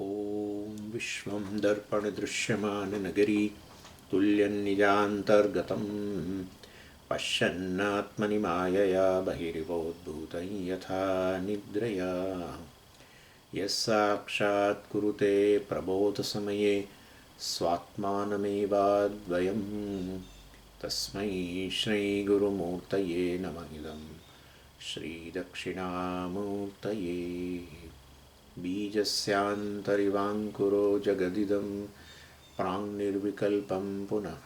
ॐ विश्वं दर्पणदृश्यमाननगरी तुल्यन्निजान्तर्गतं पश्यन्नात्मनि मायया बहिरिवोद्भूतं यथा निद्रया यः साक्षात् कुरुते प्रबोधसमये स्वात्मानमेवाद्वयं तस्मै श्रीगुरुमूर्तये नमः इदं श्रीदक्षिणामूर्तये। बीजस्यान्तरिवाङ्कुरो जगदिदं प्राङ्निर्विकल्पं पुनः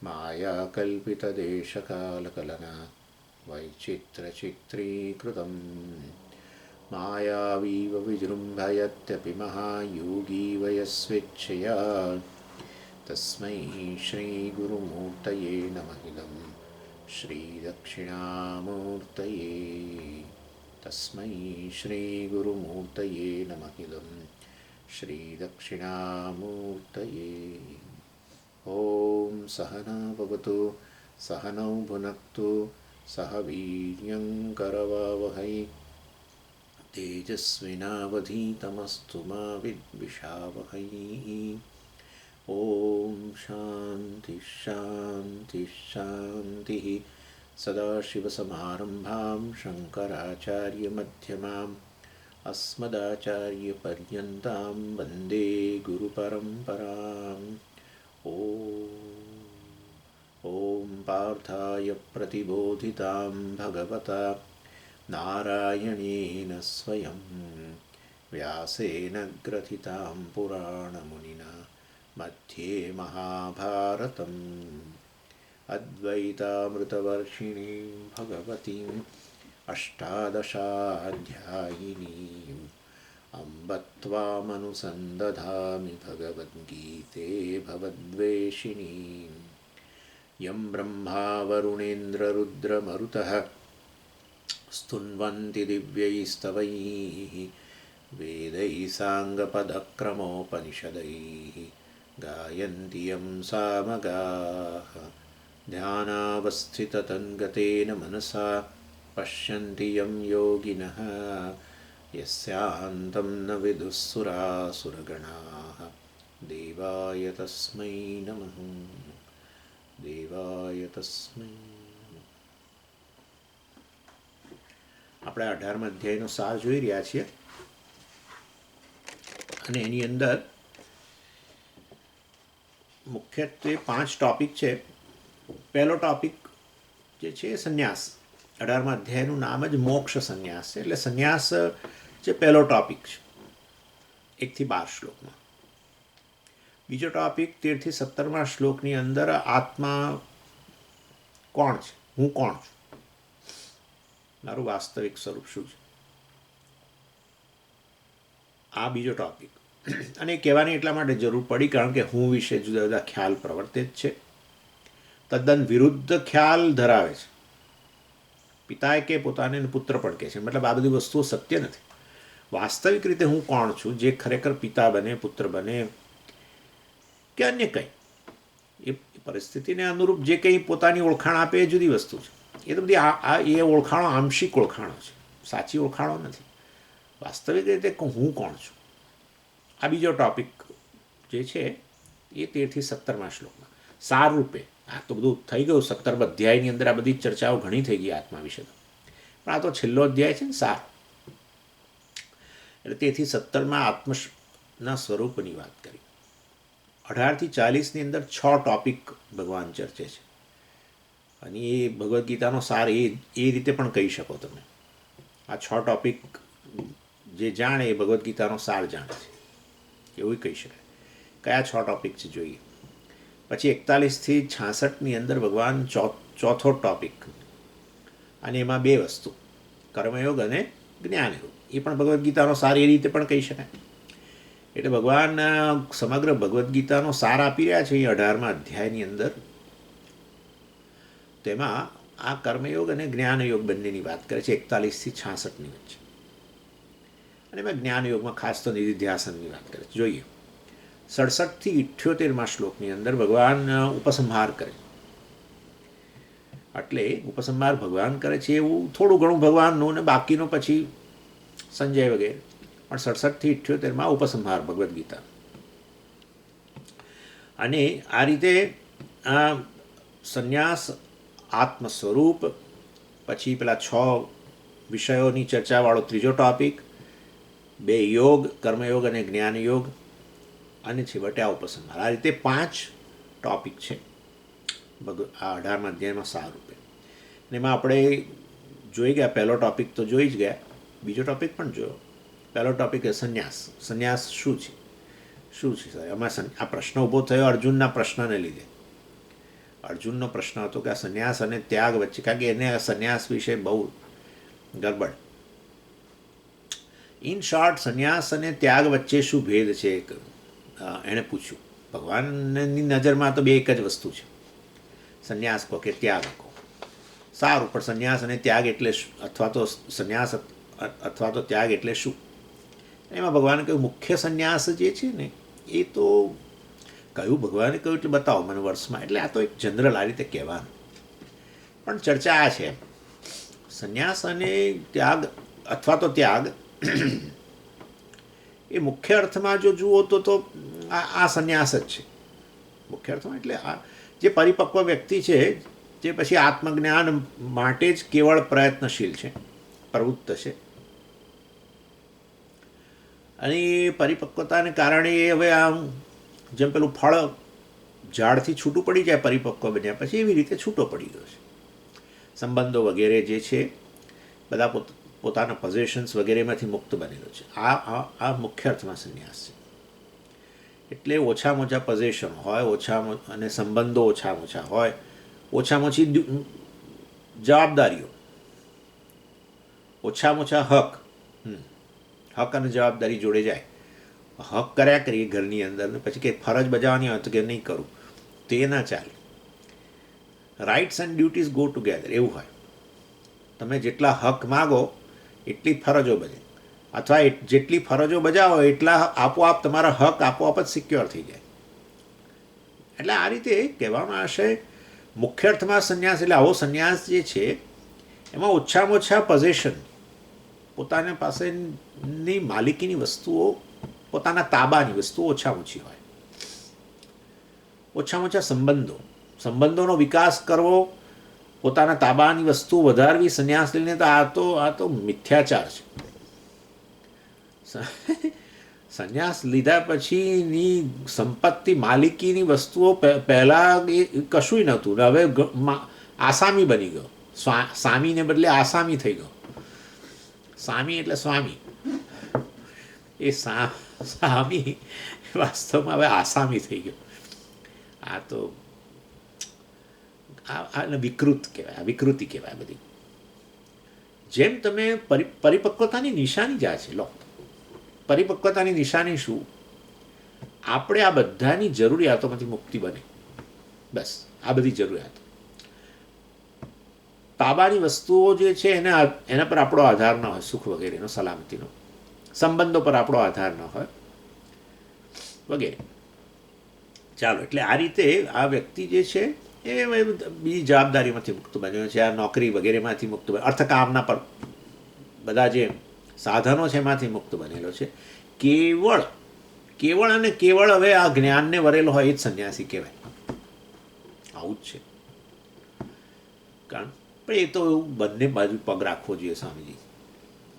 मायाकल्पितदेशकालकलना वैचित्रचित्रीकृतं मायावीव विजृम्भयत्यपि महायोगी वयस्वेच्छया तस्मै श्रीगुरुमूर्तये नमः इदं श्रीदक्षिणामूर्तये। तस्मै श्रीगुरुमूर्तये नमः इदं श्रीदक्षिणामूर्तये। ॐ सहना भवतु सहनौ भुनक्तु सह वीर्यं करवावहै तेजस्विनावधीतमस्तु मा विद्विषावहै। ॐ शान्ति शान्ति शान्तिः। सदाशिवसमारम्भां शङ्कराचार्यमध्यमाम् अस्मदाचार्यपर्यन्तां वन्दे गुरुपरम्पराम्। ॐ पार्थाय प्रतिबोधितां भगवता नारायणेन स्वयं व्यासेन ग्रथितां पुराणमुनिना मध्ये महाभारतम् अद्वैतामृतवर्षिणीं भगवतीम् अष्टादशाध्यायिनीम् अम्ब त्वामनुसन्दधामि भगवद्गीते भवद्वेषिणीम्। यं ब्रह्मा वरुणेन्द्ररुद्रमरुतः स्तुन्वन्ति दिव्यैस्तवैः वेदैः साङ्गपदक्रमोपनिषदैः गायन्ति यं सामगाः। ध्यानावस्थिततन्गतेन मनसा पश्यन्ति यं योगिनः यस्यान्तं न विदुःसुरासुरगणाः। देवाय तस्मै नमः देवाय तस्मै। આપણે 18મા અધ્યાયનો સાર જોઈ રહ્યા છીએ અને એની અંદર મુખ્યત્વે 5 ટોપિક છે. પહેલો ટોપિક જે છે સંન્યાસ. 18મા અધ્યાયનું નામ જ મોક્ષ સંન્યાસ છે, એટલે સંન્યાસ જે પહેલો ટોપિક છે 1 થી 12 શ્લોકમાં. બીજો ટોપિક 13 થી 17મા શ્લોકની અંદર આત્મા કોણ છે, હું કોણ છું, મારું વાસ્તવિક સ્વરૂપ શું છે, આ બીજો ટોપિક. અને કહેવાની એટલા માટે જરૂર પડી કારણ કે હું વિશે જુદા જુદા ખ્યાલ પ્રવર્તે જ છે, તદ્દન વિરુદ્ધ ખ્યાલ ધરાવે છે. પિતાએ કે પોતાને પુત્ર પણ કહે છે, મતલબ આ બધી વસ્તુઓ સત્ય નથી. વાસ્તવિક રીતે હું કોણ છું, જે ખરેખર પિતા બને, પુત્ર બને કે અન્ય કંઈ, એ પરિસ્થિતિને અનુરૂપ જે કંઈ પોતાની ઓળખાણ આપે એ જુદી વસ્તુ છે. એ તો બધી એ ઓળખાણો આંશિક ઓળખાણો છે, સાચી ઓળખાણો નથી. વાસ્તવિક રીતે હું કોણ છું, આ બીજો ટોપિક જે છે એ 13 થી 17મા શ્લોકમાં સાર રૂપે. આ તો બધું થઈ ગયું 17મા અધ્યાયની અંદર, આ બધી ચર્ચાઓ ઘણી થઈ ગઈ આત્મા વિશે તો, પણ આ તો છેલ્લો અધ્યાય છે ને સાર. એટલે 13 થી 17માં આત્મના સ્વરૂપની વાત કરી. 18 થી 40ની અંદર 6 ટોપિક ભગવાન ચર્ચે છે અને એ ભગવદ્ ગીતાનો સાર એ રીતે પણ કહી શકો તમે. આ 6 ટોપિક જે જાણે એ ભગવદ્ ગીતાનો સાર જાણે છે, એવું કહી શકાય. કયા 6 ટોપિક છે જોઈએ. પછી 41 થી 66ની અંદર ભગવાન ચોથો ટોપિક, અને એમાં 2 વસ્તુ, કર્મયોગ અને જ્ઞાનયોગ. એ પણ ભગવદ્ ગીતાનો સાર એ રીતે પણ કહી શકાય. એટલે ભગવાન સમગ્ર ભગવદ્ ગીતાનો સાર આપી રહ્યા છે એ 18મા અધ્યાયની અંદર. તેમાં આ કર્મયોગ અને જ્ઞાનયોગ બંનેની વાત કરે છે 41 થી 66ની વચ્ચે. અને એમાં જ્ઞાનયોગમાં ખાસ તો નિધિધ્યાસનની વાત કરે છે. જોઈએ 67 થી 78મા શ્લોકની અંદર ભગવાન ઉપસંહાર કરે. એટલે ઉપસંહાર ભગવાન કરે છે એવું થોડું ઘણું ભગવાનનું, ને બાકીનું પછી સંજય વગેરે પણ 67થી 78માં ઉપસંહાર ભગવદ્ ગીતા. અને આ રીતે આ સંન્યાસ, આત્મ સ્વરૂપ, પછી પેલા 6 વિષયોની ચર્ચાવાળો ત્રીજો ટોપિક, 2 યોગ, કર્મયોગ અને જ્ઞાનયોગ, અને છેવટે આ ઉપસંહાર. આ રીતે 5 ટોપિક છે આ 18મા અધ્યાયમાં સારરૂપે. અને એમાં આપણે જોઈ ગયા, પહેલો ટોપિક તો જોઈ જ ગયા, બીજો ટોપિક પણ જોયો. પહેલો ટોપિક એ સંન્યાસ. સંન્યાસ શું છે? શું છે સર? એમાં આ પ્રશ્ન ઊભો થયો અર્જુનના પ્રશ્નને લીધે. અર્જુનનો પ્રશ્ન હતો કે આ સંન્યાસ અને ત્યાગ વચ્ચે, કારણ કે એને આ સંન્યાસ વિશે બહુ ગડબડ. ઇન શોર્ટ, સંન્યાસ અને ત્યાગ વચ્ચે શું ભેદ છે એણે પૂછ્યું. ભગવાનની નજરમાં તો બે એક જ વસ્તુ છે, સંન્યાસ કહો કે ત્યાગ કહો. સારું, પણ સંન્યાસ અને ત્યાગ એટલે શું, અથવા તો સંન્યાસ અથવા તો ત્યાગ એટલે શું? એમાં ભગવાને કહ્યું મુખ્ય સંન્યાસ જે છે ને એ તો કહ્યું, ભગવાને કહ્યું એટલે બતાવો મને વર્ષમાં. એટલે આ તો એક જનરલ આ રીતે કહેવાનું, પણ ચર્ચા આ છે, સંન્યાસ અને ત્યાગ અથવા તો ત્યાગ એ મુખ્ય અર્થમાં જો જુઓ તો આ સંન્યાસ જ છે મુખ્ય અર્થમાં. એટલે આ જે પરિપક્વ વ્યક્તિ છે, જે પછી આત્મજ્ઞાન માટે જ કેવળ પ્રયત્નશીલ છે, પ્રવૃત્ત છે, અને એ પરિપક્વતાને કારણે એ હવે આમ જેમ પેલું ફળ ઝાડથી છૂટું પડી જાય પરિપક્વ બન્યા પછી, એવી રીતે છૂટો પડી ગયો છે. સંબંધો વગેરે જે છે બધા પોતાના પોઝેશન્સ વગેરેમાંથી મુક્ત બનેલો છે. આ મુખ્ય અર્થમાં સંન્યાસ છે. એટલે ઓછામાં ઓછા પોઝેશન હોય, ઓછામાં અને સંબંધો ઓછામાં ઓછા હોય, ઓછામાં ઓછી જવાબદારીઓ, ઓછામાં ઓછા હક. હક અને જવાબદારી જોડે જાય. હક કર્યા કરીએ ઘરની અંદર, ને પછી કંઈક ફરજ બજાવવાની હોય તો કે નહીં કરું, તે ના ચાલે. Rights and duties go together એવું હોય. તમે જેટલા હક માગો એટલી ફરજો બજે, અથવા જેટલી ફરજો બજાવો એટલા આપોઆપ તમારા હક આપોઆપ જ સિક્યોર થઈ જાય. એટલે આ રીતે કહેવામાં આવશે મુખ્ય અર્થમાં સંન્યાસ એટલે આવો સંન્યાસ જે છે એમાં ઓછામાં ઓછા પોઝેશન, પોતાની પાસેની માલિકીની વસ્તુઓ, પોતાના તાબાની વસ્તુઓ ઓછામાં ઓછી હોય. ઓછામાં ઓછા સંબંધોનો વિકાસ કરવો, પોતાના તાબાની વસ્તુ વધારવી સંન્યાસ લઈને, તો આ તો મિથ્યાચાર છે. સંન્યાસ લીધા પછીની સંપત્તિ, માલિકીની વસ્તુઓ પહેલાં એ કશુંય નહોતું, હવે આસામી બની ગયો. સામીને બદલે આસામી થઈ ગયો. સામી એટલે સ્વામી, એ સામી વાસ્તવમાં હવે આસામી થઈ ગયો. આ તો આને વિકૃત કહેવાય, વિકૃતિ કહેવાય બધી. જેમ તમે પરિપક્વતાની નિશાની જ આ છે. લો, પરિપક્વતાની નિશાની શું? આપણે આ બધાની જરૂરિયાતોમાંથી મુક્તિ બને, બસ. આ બધી જરૂરિયાતો, તાબાની વસ્તુઓ જે છે એના પર આપણો આધાર ન હોય, સુખ વગેરેનો, સલામતીનો, સંબંધો પર આપણો આધાર ન હોય વગેરે. ચાલો, એટલે આ રીતે આ વ્યક્તિ જે છે એ બીજી જવાબદારીમાંથી મુક્ત બન્યો છે, આ નોકરી વગેરેમાંથી મુક્ત બન્યો, અર્થકામના પર બધા જે સાધનો છે એમાંથી મુક્ત બનેલો છે. કેવળ અને કેવળ હવે આ જ્ઞાનને વરેલો હોય એ જ સંન્યાસી કહેવાય. આવું જ છે. કારણ પણ એ તો બંને બાજુ પગ રાખવો જોઈએ સ્વામીજી.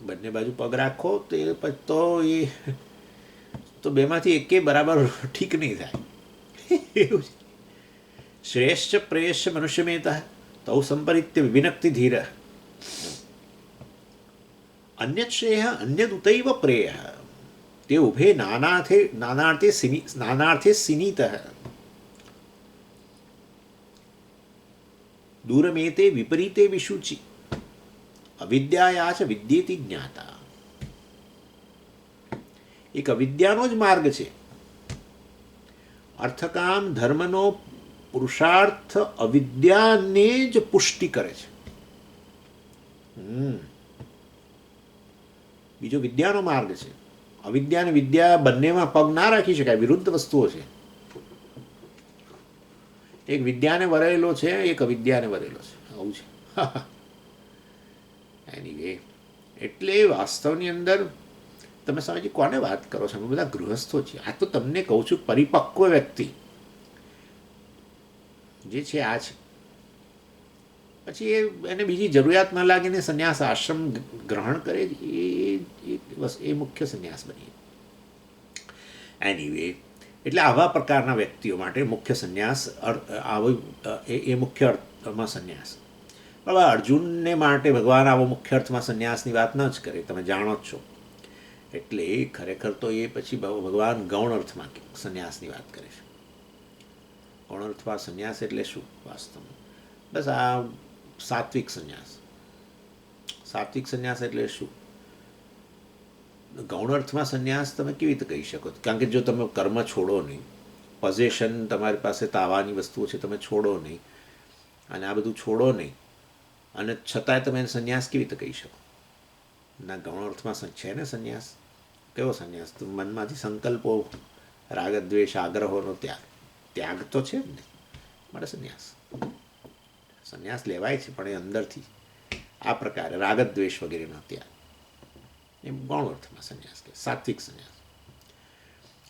બંને બાજુ પગ રાખો તો એ તો બેમાંથી એકે બરાબર ઠીક નહીં થાય. એવું છે. શ્રેષ્ઠ પ્રેયશ્ચ મનુષ્યમેતા તૌ સંપરિત્ય વિનક્તિ ધીર અન્યત શ્રેય અન્યદુતૈવ પ્રેય તે ઉભે નાનાર્થે સિનીત દૂરમેતે વિપરીતે વિશુચિ અવિદ્યાયા ચ વિદ્યેતિ જ્ઞાતા. એક અવિદ્યાનો જ માર્ગ છે. અર્થકામ ધર્મનો પુરુષાર્થ અવિદ્યાને જ પુષ્ટિ કરે છે. બીજો વિદ્યાનો માર્ગ છે. અવિદ્યા અને વિદ્યા બંનેમાં પગ ના રાખી શકાય, વિરુદ્ધ વસ્તુઓ છે. એક વિદ્યાને વરેલો છે, એક અવિદ્યાને વરેલો છે. આવું છે. એનીવે, એટલે વાસ્તવની અંદર તમે સ્વામીજી કોને વાત કરો છો? અમે બધા ગૃહસ્થો છીએ. આ તો તમને કહું છું, પરિપક્વ વ્યક્તિ જે છે આ છે. પછી એને બીજી જરૂરિયાત ન લાગીને સંન્યાસ આશ્રમ ગ્રહણ કરે, એ મુખ્ય સંન્યાસ બની. એનીવે, એટલે આવા પ્રકારના વ્યક્તિઓ માટે મુખ્ય સંન્યાસ એ મુખ્ય અર્થમાં સંન્યાસ. હવે અર્જુનને માટે ભગવાન આવો મુખ્ય અર્થમાં સંન્યાસની વાત ન જ કરે, તમે જાણો જ છો. એટલે ખરેખર તો એ પછી ભગવાન ગૌણ અર્થમાં સંન્યાસની વાત કરે છે. ગૌણ અર્થમાં સંન્યાસ એટલે શું વાસ્તવમાં? બસ આ સાત્વિક સંન્યાસ. સાત્વિક સંન્યાસ એટલે શું? ગૌણ અર્થમાં સંન્યાસ તમે કેવી રીતે કહી શકો? કારણ કે જો તમે કર્મ છોડો નહીં, પોઝેશન તમારી પાસે તાવાની વસ્તુઓ છે તમે છોડો નહીં, અને આ બધું છોડો નહીં, અને છતાંય તમે સંન્યાસ કેવી રીતે કહી શકો? ના, ગૌણ અર્થમાં છે ને સંન્યાસ. કેવો સંન્યાસ? તો મનમાંથી સંકલ્પો, રાગ દ્વેષ આગ્રહોનો ત્યાગ તો છે જ ને, માટે સંન્યાસ. સંન્યાસ લેવાય છે પણ એ અંદરથી આ પ્રકારે રાગ દ્વેષ વગેરેનો ત્યાગ, એમ ગૌણ અર્થમાં સંન્યાસ કે સાત્વિક સંન્યાસ.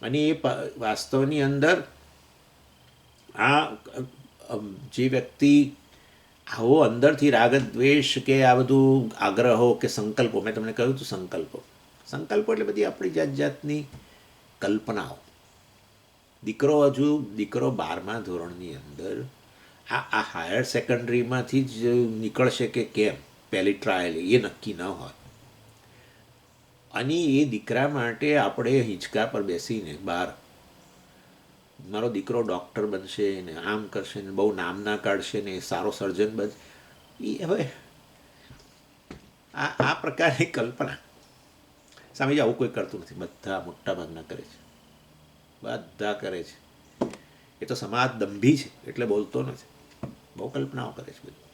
અને એ વાસ્તવની અંદર આ જે વ્યક્તિ આવો અંદરથી રાગ દ્વેષ કે આ બધું આગ્રહો કે સંકલ્પો, મેં તમને કહ્યું હતું સંકલ્પો એટલે બધી આપણી જાત જાતની કલ્પનાઓ. દીકરો 12મા ધોરણની અંદર આ હાયર સેકન્ડરીમાંથી જ નીકળશે કે કેમ, પહેલી ટ્રાયલ એ નક્કી ન હોય. અને એ દીકરા માટે આપણે હિંચકા પર બેસીને બહાર મારો દીકરો ડૉક્ટર બનશે ને આમ કરશે ને બહુ નામના કાઢશે ને સારો સર્જન બનશે, એ હવે આ પ્રકારની કલ્પના સામે આવું કોઈ કરતું નથી. બધા મોટા ભાગના કરે છે, બધા કરે છે. એ તો સમાજ દંભી છે એટલે બોલતો નથી, બહુ કલ્પનાઓ કરે છે બધી.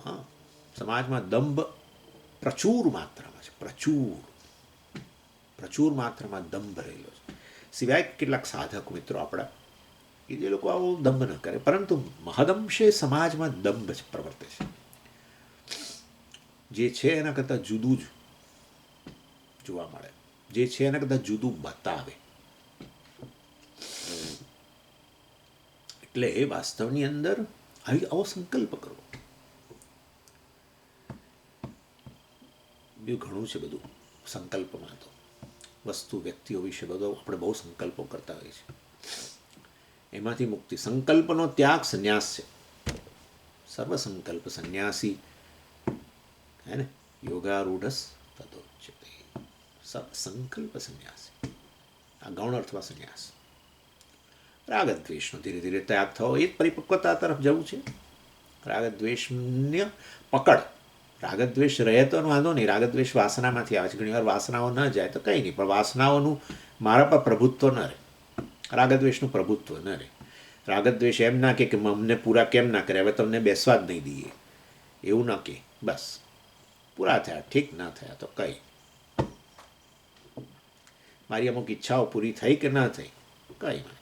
હા, સમાજમાં દંભ પ્રચુર માત્રામાં છે, પ્રચુર માત્રામાં દંભ રહેલો છે. સિવાય કેટલાક સાધક મિત્રો આપણા કે જે લોકો આવો દંભ ન કરે, પરંતુ મહદંશે સમાજમાં દંભ જ પ્રવર્તે છે. જે છે એના કરતાં જુદું જ જોવા મળે, જે છે એના કરતાં જુદું બતાવે. એટલે એ વાસ્તવની અંદર આવો સંકલ્પ કરવો. બીજું ઘણું છે બધું સંકલ્પમાં, તો વસ્તુ વ્યક્તિઓ વિશે બધો આપણે બહુ સંકલ્પો કરતા હોઈએ છીએ. એમાંથી મુક્તિ, સંકલ્પનો ત્યાગ સંન્યાસ છે. સર્વ સંકલ્પ સંન્યાસી હે ને, યોગારૂઢસ તદોચ્યતે. સંકલ્પ સંન્યાસી, આ ગૌણ અર્થમાં સંન્યાસ. રાગ દ્વેષનો ધીરે ધીરે ત્યાગ થવો, એ જ પરિપક્વતા તરફ જવું છે. રાગ દ્વેષને પકડ, રાગદ્વેષ રહે તો વાંધો નહીં. રાગદ્વેષ વાસનામાંથી આવે છે. ઘણીવાર વાસનાઓ ન જાય તો કંઈ નહીં, પણ વાસનાઓનું મારા પર પ્રભુત્વ ન રહે, રાગદ્વેષનું પ્રભુત્વ ન રહે. રાગદ્વેષ એમ ના કે અમને પૂરા કેમ ના કરે, હવે તમને બેસવા જ નહીં દઈએ, એવું ન કે. બસ પૂરા થયા ઠીક, ના થયા તો કંઈ, મારી અમુક ઈચ્છાઓ પૂરી થઈ કે ના થઈ, કંઈ ના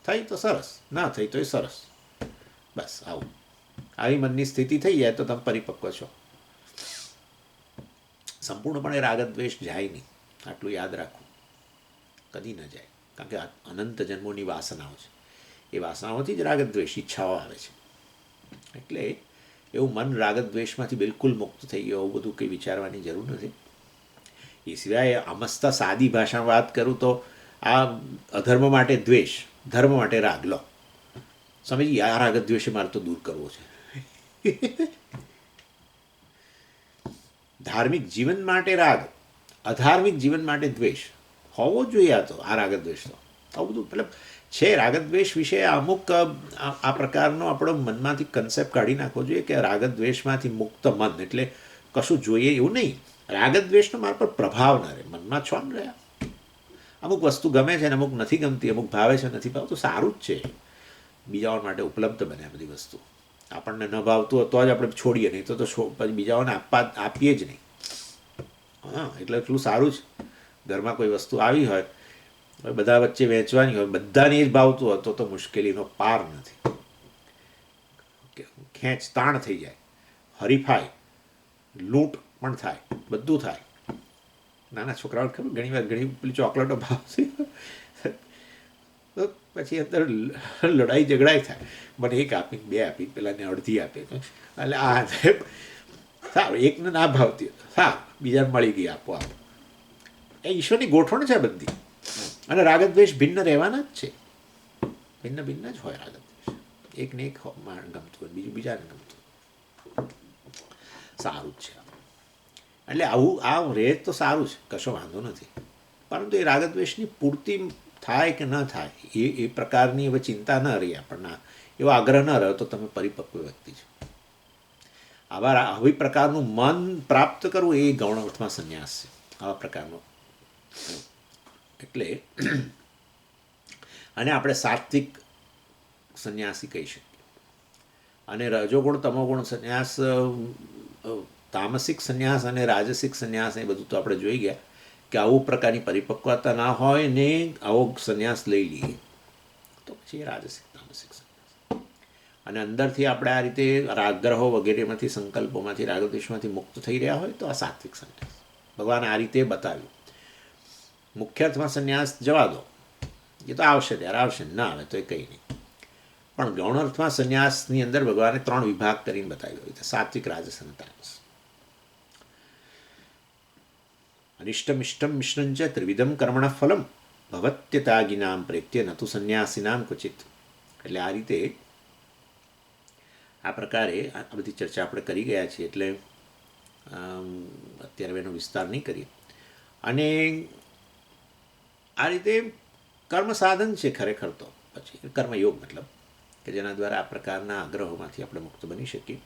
થઈ તો સરસ, ના થઈ તો એ સરસ. બસ આવું, આવી મનની સ્થિતિ થઈ જાય તો તમે પરિપક્વ છો. સંપૂર્ણપણે રાગદ્વેષ જાય નહીં, આટલું યાદ રાખવું, કદી ન જાય. કારણ કે અનંત જન્મોની વાસનાઓ છે, એ વાસનાઓથી જ રાગદ્વેષ ઈચ્છાઓ આવે છે. એટલે એવું મન રાગદ્વેષમાંથી બિલકુલ મુક્ત થઈ ગયું, એવું બધું કંઈ વિચારવાની જરૂર નથી. એ સિવાય અમસ્તા સાદી ભાષામાં વાત કરું તો આ અધર્મ માટે દ્વેષ, ધર્મ માટે રાગ. લો સમજી, આ રાગદ્વેષે મારે તો દૂર કરવો છે. ધાર્મિક જીવન માટે રાગ, અધાર્મિક જીવન માટે દ્વેષ હોવો જોઈએ. આ રાગદ્વેષ તો આવું બધું મતલબ છે. રાગદ્વેષ વિશે અમુક આ પ્રકારનો આપણો મનમાંથી કન્સેપ્ટ કાઢી નાખવો જોઈએ કે રાગદ્વેષમાંથી મુક્ત મન એટલે કશું જોઈએ એવું નહીં. રાગદ્વેષનો મારા પર પ્રભાવ ન રહે, મનમાં છો ન રહ્યા. અમુક વસ્તુ ગમે છે ને અમુક નથી ગમતી, અમુક ભાવે છે નથી ભાવતું, સારું જ છે. બીજાઓ માટે ઉપલબ્ધ બને બધી વસ્તુ. આપણને ન ભાવતું હોય તો જ આપણે છોડીએ, નહીં તો પછી બીજાઓને આપીએ જ નહીં. હા, એટલે એટલું સારું જ. ઘરમાં કોઈ વસ્તુ આવી હોય, બધા વચ્ચે વેચવાની હોય, બધાને જ ભાવતું હોય તો મુશ્કેલીનો પાર નથી. ખેંચ તાણ થઈ જાય, હરીફાઈ, લૂંટ પણ થાય, બધું થાય. નાના છોકરાઓ ખબર ઘણી વાર ઘણી પેલી ચોકલેટો ભાવશે તો પછી અંદર લડાઈ ઝઘડાઈ થાય, મને એક આપી, બે આપી, પેલાને અડધી આપે, એટલે આ સારું, એકને ના ભાવતી સારું, બીજાને મળી ગઈ આપો આપ. એ ઈશ્વરની ગોઠવણ છે બધી. અને રાગદ્વેષ ભિન્ન રહેવાના જ છે, ભિન્ન ભિન્ન જ હોય રાગદ્વેષ. એકને એક ગમતું હોય, બીજું બીજાને ગમતું હોય. સારું જ છે. એટલે આવું આ રહે તો સારું છે, કશો વાંધો નથી. પરંતુ એ રાગદ્વેષની પૂર્તિ થાય કે ન થાય એ પ્રકારની હવે ચિંતા ન રહી આપણને, એવો આગ્રહ ન રહ્યો તો તમે પરિપક્વ વ્યક્તિ છો. આવી પ્રકારનું મન પ્રાપ્ત કરવું એ ગૌણ અર્થમાં સંન્યાસ છે, આવા પ્રકારનો. એટલે અને આપણે સાત્વિક સંન્યાસી કહી શકીએ. અને રજોગુણ તમોગુણ સંન્યાસ, તામસિક સંન્યાસ અને રાજસિક સંન્યાસ, એ બધું તો આપણે જોઈ ગયા કે આવું પ્રકારની પરિપક્વતા ના હોય ને આવો સંન્યાસ લઈ લઈએ તો પછી એ રાજસિક તામસિક સંન્યાસ. અને અંદરથી આપણે આ રીતે રાગગ્રહો વગેરેમાંથી, સંકલ્પોમાંથી, રાગદ્વેષમાંથી મુક્ત થઈ રહ્યા હોય તો આ સાત્વિક સંન્યાસ. ભગવાન આ રીતે બતાવ્યું. મુખ્ય અર્થમાં સંન્યાસ જવા દો, એ તો આવશે ત્યારે આવશે, ના આવે તો એ કંઈ નહીં. પણ ગૌણ અર્થમાં સંન્યાસની અંદર ભગવાને 3 વિભાગ કરીને બતાવ્યો, સાત્વિક, રાજસ અને તામસ. અનિષ્ટમ ઇષ્ટમ મિશ્રંચ ત્રિવિધમ કર્મણ ફલમ ભવત્યતાગિનામ પ્રેત્ય નતુ સંન્યાસીનામ ક્વચિત. એટલે આ રીતે આ પ્રકારે આ બધી ચર્ચા આપણે કરી ગયા છીએ, એટલે અત્યારે એનો વિસ્તાર નહીં કરીએ. અને આ રીતે કર્મ સાધન છે ખરેખર તો. પછી કર્મયોગ મતલબ કે જેના દ્વારા આ પ્રકારના આગ્રહોમાંથી આપણે મુક્ત બની શકીએ.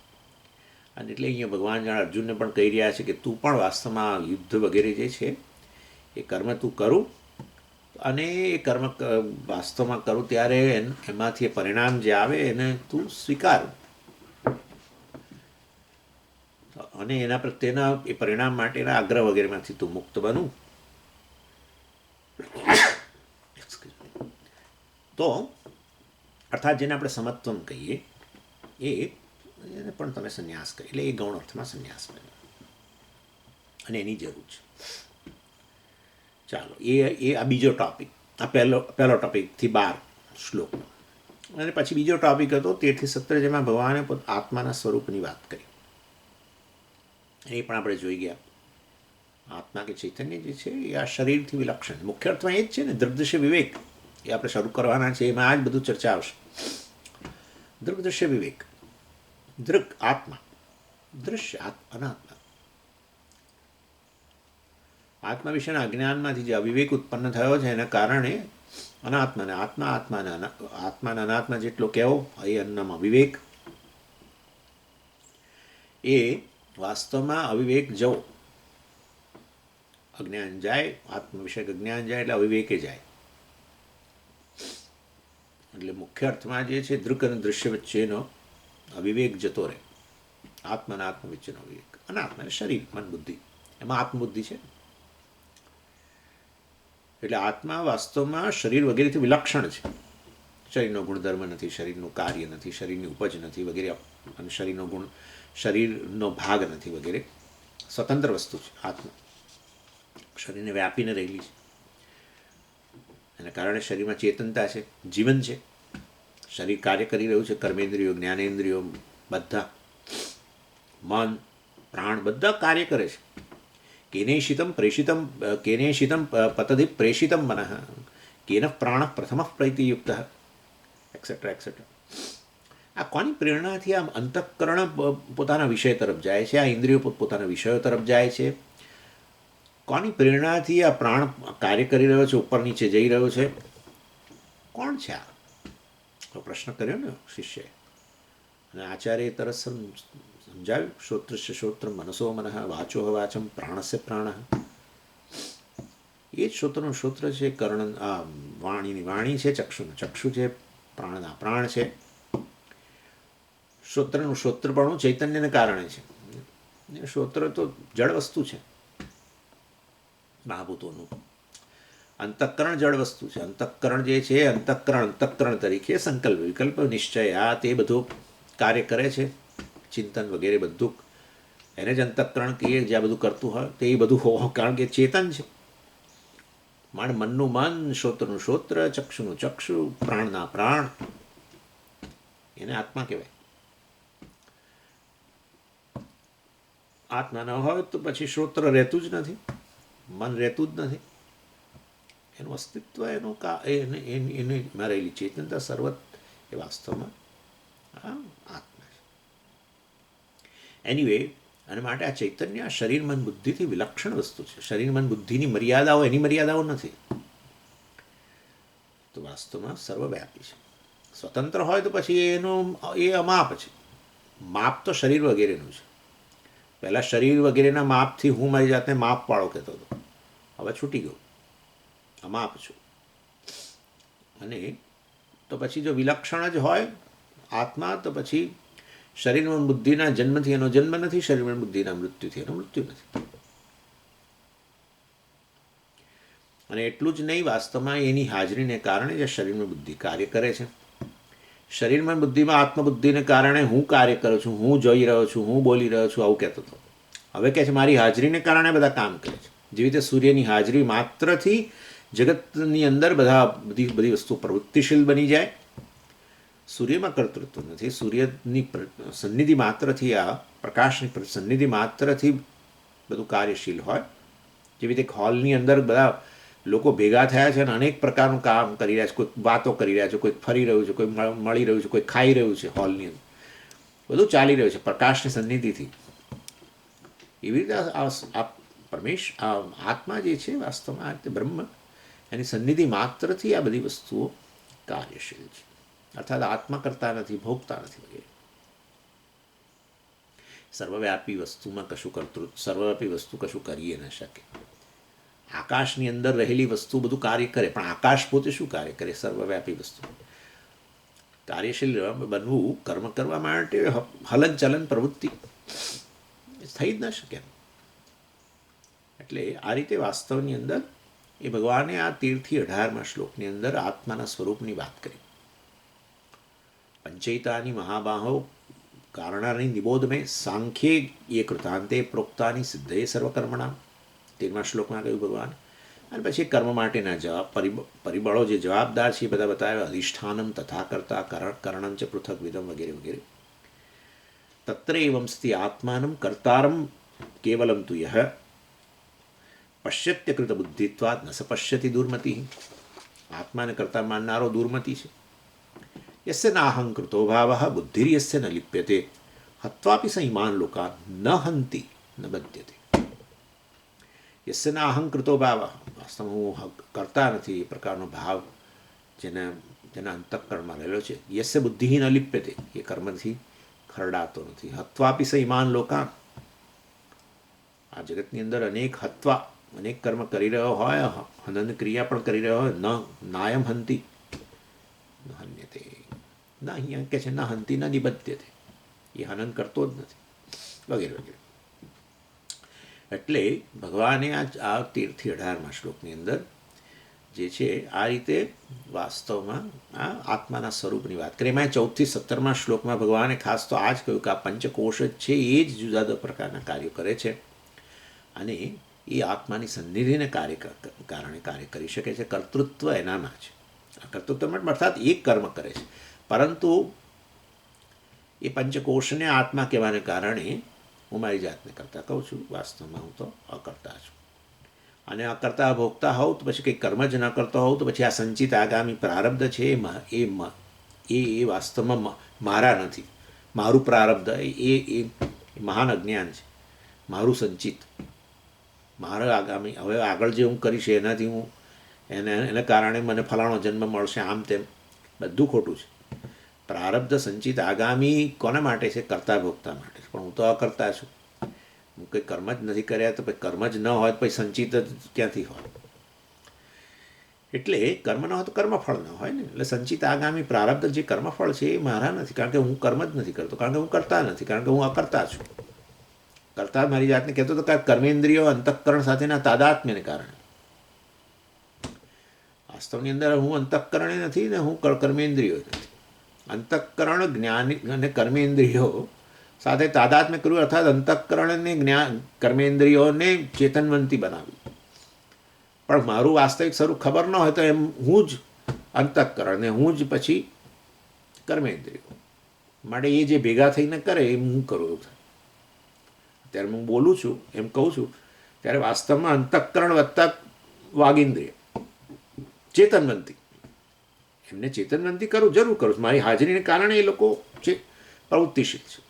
અને એટલે અહીંયા ભગવાન જાણે અર્જુનને પણ કહી રહ્યા છે કે તું પણ વાસ્તવમાં યુદ્ધ વગેરે જે છે એ કર્મ તું કરું, અને એ કર્મ વાસ્તવમાં કરું ત્યારે એમાંથી એ પરિણામ જે આવે એને તું સ્વીકાર, અને એના પ્રત્યેના એ પરિણામ માટેના આગ્રહ વગેરેમાંથી તું મુક્ત બનું. તો અર્થાત જેને આપણે સમત્વમ કહીએ એને પણ તમે સંન્યાસ કરી, એટલે એ ગૌણ અર્થમાં સંન્યાસ બન્યો અને એની જરૂર છે. ચાલો, એ આ બીજો ટોપિક, આ પહેલો ટોપિકથી 12 શ્લોકનો. અને પછી બીજો ટોપિક હતો 13 થી 17, જેમાં ભગવાને આત્માના સ્વરૂપની વાત કરી. એ પણ આપણે જોઈ ગયા. આત્મા કે ચૈતન્ય જે છે એ આ શરીરથી વિલક્ષણ, મુખ્ય અર્થમાં એ જ છે ને. દૃગ્દૃશ્ય વિવેક એ આપણે શરૂ કરવાના છે, એમાં આ જ બધું ચર્ચા આવશે. દૃગ્દૃશ્ય વિવેક, દૃગ આત્મા, દૃશ્ય અનાત્મા. આત્મા વિશેના અજ્ઞાનમાંથી જે અવિવેક ઉત્પન્ન થયો છે એના કારણે અનાત્માને આત્મા, આત્માને અનાત્મા જેટલો કહેવો એ અન્નમાં વિવેક. એ વાસ્તવમાં અવિવેક જવો, અજ્ઞાન જાય, આત્મ વિષયક અજ્ઞાન જાય એટલે અવિવેકે જાય. એટલે મુખ્ય અર્થમાં જે છે દૃક અને દૃશ્ય વચ્ચેનો અવિવેક જતો રહે. આત્મા અને આત્મ વચ્ચેનો વિવેક. અનાત્મા એટલે શરીર, મન, બુદ્ધિ, એમાં આત્મબુદ્ધિ છે. એટલે આત્મા વાસ્તવમાં શરીર વગેરેથી વિલક્ષણ છે. શરીરનો ગુણધર્મ નથી, શરીરનું કાર્ય નથી, શરીરની ઉપજ નથી વગેરે, અને શરીરનો ગુણ, શરીરનો ભાગ નથી વગેરે. સ્વતંત્ર વસ્તુ છે આત્મા, શરીરને વ્યાપીને રહેલી છે. એના કારણે શરીરમાં ચેતનતા છે, જીવન છે. શરીર કાર્ય કરી રહ્યું છે, કર્મેન્દ્રિયો, જ્ઞાનેન્દ્રિયો બધા, મન, પ્રાણ બધા કાર્ય કરે છે. કેનેશિતમ પતધિ પ્રેષિતમ મનઃ, કેન પ્રાણ પ્રથમ પ્રૈતિયુક્ત, એક્સેટ્રા એક્સેટ્રા. આ કોની પ્રેરણાથી આમ અંતઃકરણ પોતાના વિષય તરફ જાય છે, આ ઇન્દ્રિયો પોતાના વિષયો તરફ જાય છે? કોની પ્રેરણાથી આ પ્રાણ કાર્ય કરી રહ્યો છે, ઉપર નીચે જઈ રહ્યો છે? કોણ છે આ? પ્રશ્ન કર્યો ને શિષ્યએ, અને આચાર્ય તરત સમજાવ્યું. શ્રોત્રસ્ય શ્રોત્ર, મનસો મનઃ, વાચો વાચમ, પ્રાણસ્ય પ્રાણ. એ જ શ્રોત્રનું શ્રોત્ર છે, કર્ણ આ વાણીની વાણી છે, ચક્ષુનું ચક્ષુ છે, પ્રાણના પ્રાણ છે. શ્રોત્રનું શ્રોત્રપણું ચૈતન્યને કારણે છે. શ્રોત્ર તો જળ વસ્તુ છે મહાભૂતોનું. અંતઃકરણ જળ વસ્તુ છે. અંતઃકરણ જે છે, અંતઃકરણ તરીકે સંકલ્પ, વિકલ્પ, નિશ્ચય, આ તે બધું કાર્ય કરે છે, ચિંતન વગેરે બધું એને જ અંતઃકરણ કહીએ, જ્યાં બધું કરતું હોય તે એ બધું હોવું, કારણ કે ચેતન છે. મનનું મન, શ્રોત્રનું શ્રોત્ર, ચક્ષુનું ચક્ષુ, પ્રાણના પ્રાણ, એને આત્મા કહેવાય. આત્મા ન હોય તો પછી શ્રોત્ર રહેતું જ નથી, મન રહેતું જ નથી. એનું અસ્તિત્વ, એની રહેલી ચેતનતા સર્વત એ વાસ્તવમાં આત્મા છે. એનીવે, અને માટે આ ચૈતન્ય આ શરીર મન બુદ્ધિથી વિલક્ષણ વસ્તુ છે. શરીર મન બુદ્ધિની મર્યાદાઓ એની મર્યાદાઓ નથી, તો વાસ્તવમાં સર્વવ્યાપી છે. સ્વતંત્ર હોય તો પછી એ અમાપ છે. માપ તો શરીર વગેરેનું છે. પહેલાં શરીર વગેરેના માપથી હું મારી જાતને માપવાળો કહેતો હતો, હવે છૂટી ગયો, અમાપ છું. અને તો પછી જો વિલક્ષણ જ હોય આત્મા, તો પછી શરીરમાં બુદ્ધિના જન્મથી એનો જન્મ નથી, શરીરમાં બુદ્ધિના મૃત્યુથી એનો મૃત્યુ નથી. અને એટલું જ નહીં, વાસ્તવમાં એની હાજરીને કારણે જે શરીરમાં બુદ્ધિ કાર્ય કરે છે. શરીરમાં બુદ્ધિમાં આત્મબુદ્ધિને કારણે હું કાર્ય કરું છું, હું જોઈ રહ્યો છું, હું બોલી રહ્યો છું, આવું કહેતો હતો. હવે કહે છે મારી હાજરીને કારણે બધા કામ કરે છે. જેવી રીતે સૂર્યની હાજરી માત્રથી જગતની અંદર બધી વસ્તુ પ્રવૃત્તિશીલ બની જાય. સૂર્યમાં કર્તૃત્વ નથી, સૂર્યની સન્નિધિ માત્રથી, આ પ્રકાશની સન્નિધિ માત્રથી બધું કાર્યશીલ હોય. જેવી રીતે હોલની અંદર બધા લોકો ભેગા થયા છે અને અનેક પ્રકારનું કામ કરી રહ્યા છે. કોઈક વાતો કરી રહ્યા છે, કોઈક ફરી રહ્યું છે, કોઈ મળી રહ્યું છે, કોઈ ખાઈ રહ્યું છે. હોલની અંદર બધું ચાલી રહ્યું છે પ્રકાશની સન્નિધિથી. એવી રીતે આ આત્મા જે છે વાસ્તવમાં આ રીતે બ્રહ્મ, એની સન્નિધિ માત્રથી આ બધી વસ્તુઓ કાર્યશીલ છે. અર્થાત આત્મા કરતા નથી, ભોગતા નથી વગેરે. સર્વવ્યાપી વસ્તુમાં કશું સર્વવ્યાપી વસ્તુ કશું કરી ન શકે. આકાશની અંદર રહેલી વસ્તુ બધું કાર્ય કરે, પણ આકાશ પોતે શું કાર્ય કરે? સર્વવ્યાપી વસ્તુ. કાર્યશીલ બનવું, કર્મ કરવા માટે હલન ચલન પ્રવૃત્તિ થઈ જ ન શકે. એટલે આ રીતે વાસ્તવની અંદર એ ભગવાને આ 13-18 શ્લોકની અંદર આત્માના સ્વરૂપની વાત કરી. પંચૈતાની મહાબાહો કારણાની નિબોધ મેં સાંખ્યે એ કૃતાંતે પ્રોક્તાની સિદ્ધે સર્વકર્મણા, 13મા શ્લોકમાં કહ્યું ભગવાન. અને પછી કર્મ માટેના જવાબ, પરિબળો જે જવાબદાર છે એ બધા બતાવ્યા. અધિષ્ઠાનમ તથા કરતા કરણમ ચ પૃથક વિધમ વગેરે વગેરે. તત્ર એવં સ્થિતિ આત્માનમ કર્તારમ કેવલમ તુ યહ પશ્યત્યકૃત બુદ્ધિત્વાદ ન સ પશ્યતિ દુર્મતિ. આત્માને કરતા માનનારો દુર્મતિ છે. યસ્ય નાહંકૃતો ભાવ બુદ્ધિર્યસ્ય ન લિપ્યતે હત્વાપી સ ઇમાન લોકાન ન હંતિ ન બધ્યતે. યસ્ય નાહંકૃતો ભાવ, વાસ્તવમાં હું કરતા નથી એ પ્રકારનો ભાવ જેના અંતઃકરણમાં રહેલો છે. યસ્ય બુદ્ધિ ન લિપ્યતે, એ કર્મથી ખરડાતો નથી. હત્વાપી સ ઇમાન લોકાન, આ જગતની અંદર અનેક કર્મ કરી રહ્યો હોય, હનન ક્રિયા પણ કરી રહ્યો હોય, ન નાયમ હંતિ ન હન્યતે, ના અહીંયા કે છે ન હંતિ ન નિબધ્યતે, એ હનન કરતો જ નથી વગેરે વગેરે. એટલે ભગવાને આ 13-18 શ્લોકની અંદર જે છે આ રીતે વાસ્તવમાં આ આત્માના સ્વરૂપની વાત કરી. એમાં 14-17 શ્લોકમાં ભગવાને ખાસ તો આ જ કહ્યું કે આ પંચકોશ જ છે એ જ જુદા જુદા પ્રકારના કાર્યો કરે છે અને એ આત્માની સન્નિધિને કારણે કાર્ય કરી શકે છે. કર્તૃત્વ એનામાં છે. આ કર્તૃત્વ અર્થાત એક કર્મ કરે છે, પરંતુ એ પંચકોશને આત્મા કહેવાને કારણે હું મારી જાતને કરતા કહું છું, વાસ્તવમાં હું તો અકર્તા છું. અને અકર્તા ભોગતા હોઉં તો પછી કંઈ કર્મ જ ન કરતો હોઉં તો પછી આ સંચિત આગામી પ્રારબ્ધ છે એ વાસ્તવમાં મારા નથી. મારું પ્રારબ્ધ એ મહાન અજ્ઞાન છે, મારું સંચિત, મારા આગામી હવે આગળ જે હું કરીશ એનાથી હું એને કારણે મને ફલાણો જન્મ મળશે, આમ તેમ બધું ખોટું છે. પ્રારબ્ધ સંચિત આગામી કોના માટે છે? કરતા ભોગતા માટે. પણ હું તો અકર્તા છું, હું કંઈ કર્મ જ નથી કર્યા, તો પછી કર્મ જ ન હોય તો પછી સંચિત જ ક્યાંથી હોય? એટલે કર્મ ન હોય તો કર્મફળ ન હોય ને. એટલે સંચિત આગામી પ્રારબ્ધ જે કર્મફળ છે એ મારા નથી, કારણ કે હું કર્મ જ નથી કરતો, કારણ કે હું કરતા નથી, કારણ કે હું અકર્તા છું. કરતા મારી જાતને કહેતો તો કે કર્મેન્દ્રિયો અંતઃકરણ સાથેના તાદાત્મ્યને કારણે. વાસ્તવની અંદર હું અંતઃકરણે નથી ને હું કર્મેન્દ્રિયો નથી. અંતઃકરણ જ્ઞાન અને કર્મેન્દ્રિયો સાથે તાદાત્મ્ય કર્યું, અર્થાત અંતઃકરણને જ્ઞાન કર્મેન્દ્રિયોને ચેતનવંતી બનાવી. પણ મારું વાસ્તવિક સ્વરૂપ ખબર ન હોય તો એમ હું જ અંતઃકરણ ને હું જ પછી કર્મેન્દ્રિયો, માટે એ જે ભેગા થઈને કરે એમ હું કરું એવું થાય. ત્યારે હું બોલું છું એમ કહું છું ત્યારે વાસ્તવમાં અંતઃકરણ વત્તા વાગિન્દ્રિય ચેતનવંતી, એમને ચેતનવંતી કરું, જરૂર કરું છું. મારી હાજરીને કારણે એ લોકો જે પ્રવૃત્તિશીલ છે,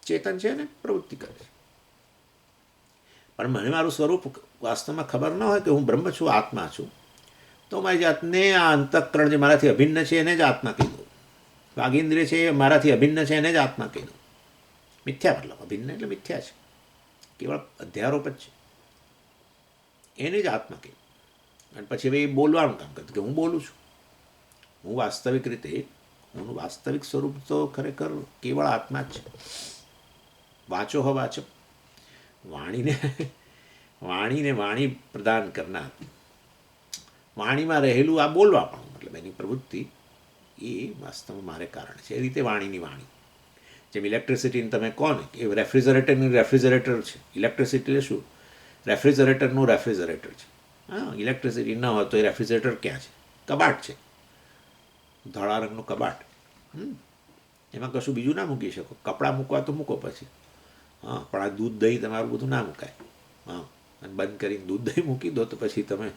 ચેતન છે ને પ્રવૃત્તિ કરે છે. પણ મને મારું સ્વરૂપ વાસ્તવમાં ખબર ન હોય કે હું બ્રહ્મ છું, આત્મા છું, તો મારી જાતને આ અંતઃકરણ જે મારાથી અભિન્ન છે એને જ આત્મા કહી દઉં, વાગિન્દ્રિય છે એ મારાથી અભિન્ન છે એને જ આત્મા કહી દઉં. મિથ્યા મતલબ અભિન્ન એટલે મિથ્યા છે, કેવળ અધ્યારોપ જ છે, એને જ આત્મા કહી. અને પછી હવે એ બોલવાનું કામ કરતું કે હું બોલું છું. હું વાસ્તવિક રીતે હું વાસ્તવિક સ્વરૂપ તો ખરેખર કેવળ આત્મા જ છે. વાચો હો વાચો, વાણીને વાણી પ્રદાન કરનાર, વાણીમાં રહેલું આ બોલવા પણ મતલબ એની પ્રવૃત્તિ એ વાસ્તવમાં મારે કારણે છે. એ રીતે વાણીની વાણી, જેમ ઇલેક્ટ્રિસિટીને તમે કહો ને કે રેફ્રિજરેટરનું રેફ્રિજરેટર છે, ઇલેક્ટ્રિસિટી એટલે શું? રેફ્રિજરેટરનું રેફ્રિજરેટર છે. હા, ઇલેક્ટ્રિસિટી ન હોય તો એ રેફ્રિજરેટર ક્યાં છે? કબાટ છે, ધોળા રંગનું કબાટ. એમાં કશું બીજું ના મૂકી શકો, કપડાં મૂકવા તો મૂકો પછી, હા, પણ આ દૂધ દહીં તમારું બધું ના મુકાય. હા, અને બંધ કરીને દૂધ દહીં મૂકી દો તો પછી તમે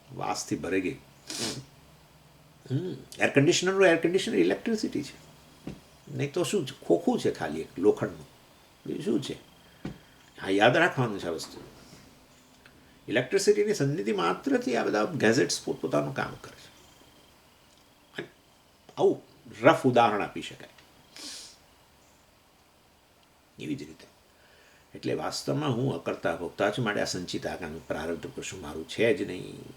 વાસથી ભરી ગઈ. એર કન્ડિશનરનું એર કન્ડિશનર ઇલેક્ટ્રિસિટી છે, નહીં તો શું છે? ખોખું છે ખાલી એક લોખંડનું, બીજું શું છે? હા, યાદ રાખવાનું છે આ વસ્તુ. ઇલેક્ટ્રિસિટીની સન્નિધિ માત્રથી આ બધા ગેઝેટ્સ પોતપોતાનું કામ કરે છે. આવું રફ ઉદાહરણ આપી શકાય. એવી જ રીતે એટલે વાસ્તવમાં હું અકર્તા ભોગતા છું, માટે આ સંચિત આગામી પ્રારબ્ધ કશું મારું છે જ નહીં.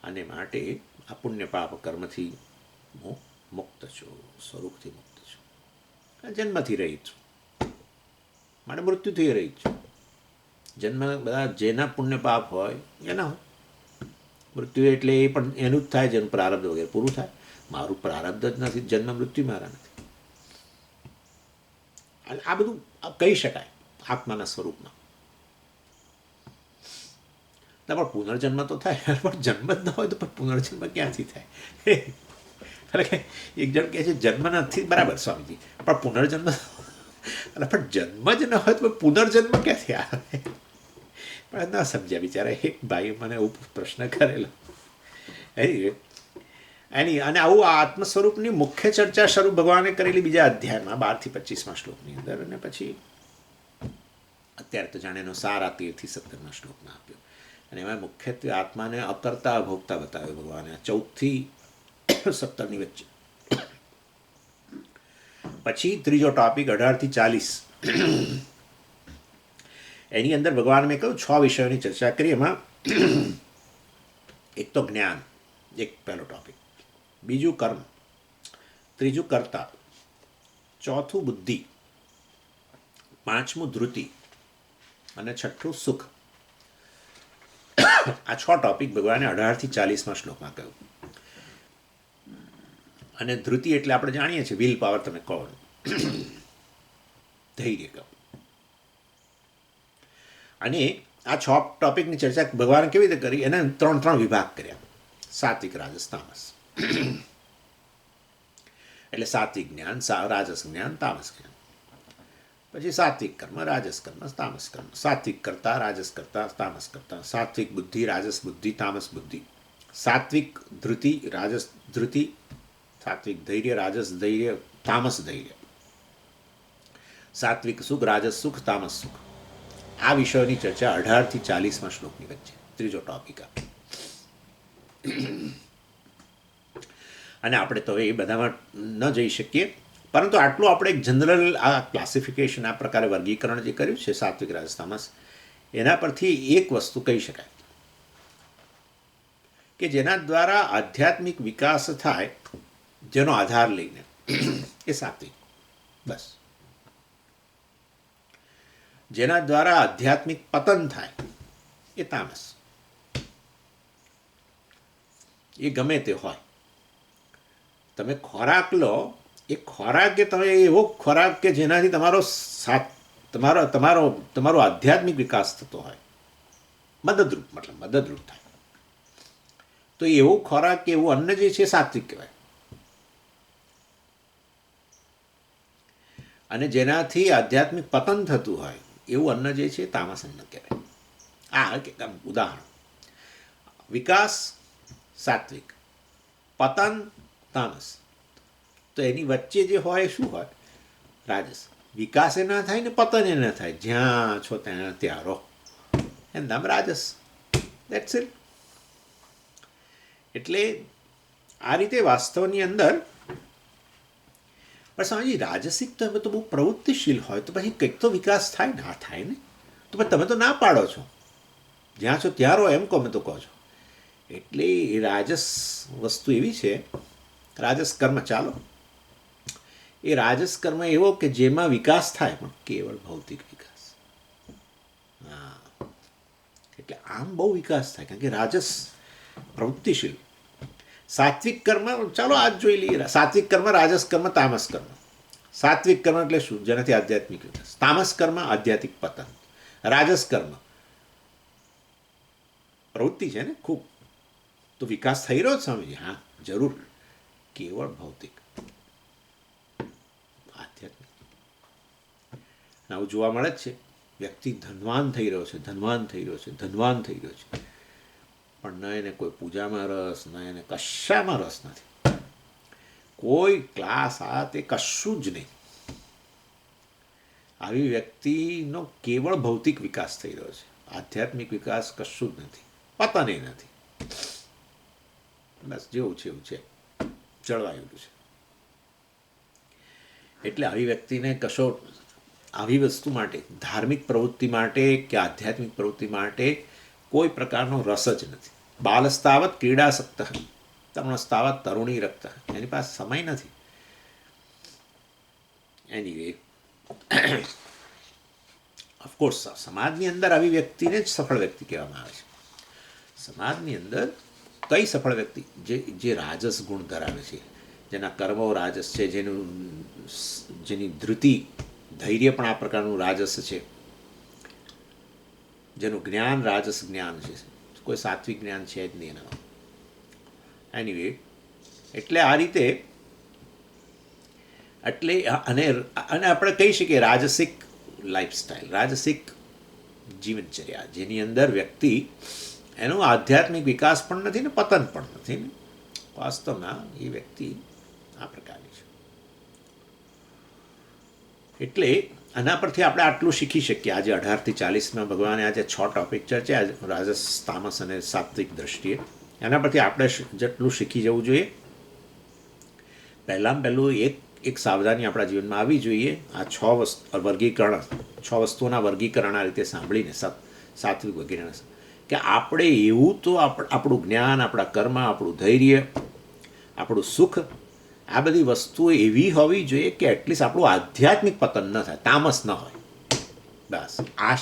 અને માટે આ પુણ્ય પાપ કર્મથી હું મુક્ત છું, સ્વરૂપથી મુક્ત છું. જન્મથી રહી છું, માટે મૃત્યુથી રહી છું. જન્મ બધા જેના પુણ્ય પાપ હોય એના હોય, મૃત્યુ એટલે એ પણ એનું જ થાય જેનું પ્રારબ્ધ વગેરે પૂરું થાય. મારું પ્રારબ્ધ જ નથી, જન્મ મૃત્યુ મારા નથી. અને આ બધું કહી શકાય આત્માના સ્વરૂપમાં. ના, પણ પુનર્જન્મ તો થાય, પણ જન્મ જ ન હોય તો પણ પુનર્જન્મ ક્યાંથી થાય? એટલે કે એક જણ કહે છે જન્મ નથી, બરાબર સ્વામીજી, પણ પુનર્જન્મ, એટલે પણ જન્મ જ ન હોય તો પુનર્જન્મ ક્યાંથી આવે? પણ ન સમજ્યા બિચારા. એક ભાઈ મને એવો પ્રશ્ન કરેલો એની, અને આવું આત્મ સ્વરૂપની મુખ્ય ચર્ચા શરૂ ભગવાને કરેલી બીજા અધ્યાયમાં 12 થી 25 શ્લોકની અંદર, અને પછી અત્યારે તો જાણે એનો સાર આ 13 થી 17 શ્લોકમાં આપ્યો. અને એમાં મુખ્યત્વે આત્માને અકર્તા અભોગતા બતાવ્યો ભગવાને 14 થી 17ની વચ્ચે. પછી ત્રીજો ટોપિક 18 થી 40, એની અંદર ભગવાન મેં કહ્યું 6 વિષયોની ચર્ચા કરી. એમાં એક તો જ્ઞાન, એક પહેલો ટોપિક, બીજું કર્મ, ત્રીજું કર્તા, ચોથું બુદ્ધિ, પાંચમું ધૃતિ અને છઠ્ઠું સુખ. આ 6 ટોપિક ભગવાને 18 થી 40માં શ્લોકમાં કહ્યું. અને ધૃતિ એટલે આપણે જાણીએ છીએ વિલ પાવર, તમે કહો ધૈર્ય કહો. અને આ 6 ટોપિકની ચર્ચા ભગવાને કેવી રીતે કરી? એને 3 વિભાગ કર્યા: સાત્વિક, રાજસ, તામસ. એટલે સાત્વિક જ્ઞાન, રાજસ જ્ઞાન, તામસ જ્ઞાન. પછી સાત્વિક કર્મ, રાજસ કર્મ, તામસ કર્મ. સાત્વિક કરતા, રાજસ કરતા, તામસ કરતા. સાત્વિક બુદ્ધિ, રાજસ બુદ્ધિ, તામસ બુદ્ધિ. સાત્વિક ધૃતિ, રાજસ ધૃતિ. સાત્વિક ધૈર્ય, રાજસ ધૈર્ય, તામસ ધૈર્ય. સાત્વિક સુખ, રાજસ સુખ, તામસ સુખ. આ વિષયોની ચર્ચા 18 થી 40માં શ્લોકની વચ્ચે, ત્રીજો ટોપિક. અને આપણે તો એ બધામાં ન જઈ શકીએ, પરંતુ આટલું આપણે એક જનરલ આ ક્લાસિફિકેશન, આ પ્રકારે વર્ગીકરણ જે કર્યું છે સાત્વિક, રાજસ, તામસ, એના પરથી એક વસ્તુ કહી શકાય કે જેના દ્વારા આધ્યાત્મિક વિકાસ થાય, જેનો આધાર લઈને, એ સાત્વિક. બસ. જેના દ્વારા આધ્યાત્મિક પતન થાય, એ તામસ. એ ગમે તે હોય. તમે ખોરાક લો, એ ખોરાક કે તમે એવો ખોરાક કે જેનાથી તમારો સાથ તમારો તમારો તમારો આધ્યાત્મિક વિકાસ થતો હોય, મદદરૂપ થાય, તો એવો ખોરાક કે એવું અન્ન જે છે સાત્વિક કહેવાય. અને જેનાથી આધ્યાત્મિક પતન થતું હોય એવું અન્ન જે છે તામસ અન્ન કહેવાય. ઉદાહરણ: વિકાસ સાત્વિક, પતન તામસ. તો એની વચ્ચે જે હોય શું હોય? રાજસ. વિકાસે ના થાય ને પતને ના થાય, જ્યાં છો ત્યાં રહો, એમ નામ રાજસ. That's it. એટલે આ રીતે વાસ્તવની અંદર પણ સ્વામીજી રાજસિક તો બહુ પ્રવૃત્તિશીલ હોય તો પછી કંઈક તો વિકાસ થાય, ના થાય ને? તો પછી તમે તો ના પાડો છો, જ્યાં છો ત્યાં રહો એમ તમે તો કહો છો. એટલે એ રાજસ વસ્તુ એવી છે, રાજસ કર્મ. ચાલો, એ રાજસ કર્મ એવો કે જેમાં વિકાસ થાય પણ કેવળ ભૌતિક વિકાસ. હા, એટલે આમ બહુ વિકાસ થાય કારણ કે રાજસ પ્રવૃત્તિશીલ. સાત્વિક કર્મ, ચાલો આજ જોઈ લઈએ. સાત્વિક કર્મ, રાજસ કર્મ, તામસ કર્મ. સાત્વિક કર્મ એટલે શું? જેનાથી આધ્યાત્મિક વિકાસ. તામસ કર્મ આધ્યાત્મિક પતન. રાજસ કર્મ પ્રવૃત્તિ છે ને ખૂબ, તો વિકાસ થઈ રહ્યો જ સ્વામીજી? હા, જરૂર. કેવળ ભૌતિક, આધ્યાત્મિક. આવું જોવા મળે જ છે. વ્યક્તિ ધનવાન થઈ રહ્યો છે, ધનવાન થઈ રહ્યો છે, ધનવાન થઈ રહ્યો છે, પણ ન એને કોઈ પૂજામાં રસ, ન એને કશામાં રસ નથી. કોઈ ક્લાસ આ તે કશું જ નહીં. આવી વ્યક્તિનો કેવળ ભૌતિક વિકાસ થઈ રહ્યો છે, આધ્યાત્મિક વિકાસ કશું જ નથી, પતન એ નથી. બસ જેવું છે એવું છે, જળવાયેલું છે. એટલે આવી વ્યક્તિને કશો આવી વસ્તુ માટે, ધાર્મિક પ્રવૃત્તિ માટે કે આધ્યાત્મિક પ્રવૃત્તિ માટે કોઈ પ્રકારનો રસ જ નથી. બાલસ્તાવત ક્રીડાસક્ત, તરુણસ્તાવત તરુણી રક્ત. એની પાસે સમય નથી. એનીવે, ઓફકોર્સ સમાજની અંદર આવી વ્યક્તિને જ સફળ વ્યક્તિ કહેવામાં આવે છે. સમાજની અંદર કઈ સફળ વ્યક્તિ? જે રાજસ ગુણ ધરાવે છે, જેના કર્મો રાજસ છે, જેની ધૃતિ, ધૈર્ય પણ આ પ્રકારનું રાજસ છે, જેનું જ્ઞાન રાજસ જ્ઞાન છે. કોઈ સાત્વિક જ્ઞાન છે જ નહીં એનામાં. એનીવે, એટલે આ રીતે, એટલે અને આપણે કહી શકીએ રાજસિક લાઈફસ્ટાઈલ, રાજસિક જીવનચર્યા, જેની અંદર વ્યક્તિ એનો આધ્યાત્મિક વિકાસ પણ નથી ને પતન પણ નથી ને. વાસ્તવમાં એ વ્યક્તિ આ પ્રકારની છે. એટલે આના પરથી આપણે આટલું શીખી શકીએ. આજે 18 થી 40માં ભગવાને આજે 6 ટોપિક ચર્ચા, રાજસ, તામસ અને સાત્વિક દ્રષ્ટિએ. એના પરથી આપણે જેટલું શીખી જવું જોઈએ, પહેલાં પહેલું એક સાવધાની આપણા જીવનમાં આવી જોઈએ. આ 6 વર્ગીકરણ, 6 વસ્તુઓના વર્ગીકરણ આ રીતે સાંભળીને, સાત્વિક વગેરેના, કે આપણે એવું તો આપણું જ્ઞાન, આપણા કર્મ, આપણું ધૈર્ય, આપણું સુખ, આ બધી વસ્તુઓ એવી હોવી જોઈએ કે એટલીસ્ટ આપણું આધ્યાત્મિક પતન ન થાય, તામસ ન હોય. બસ આ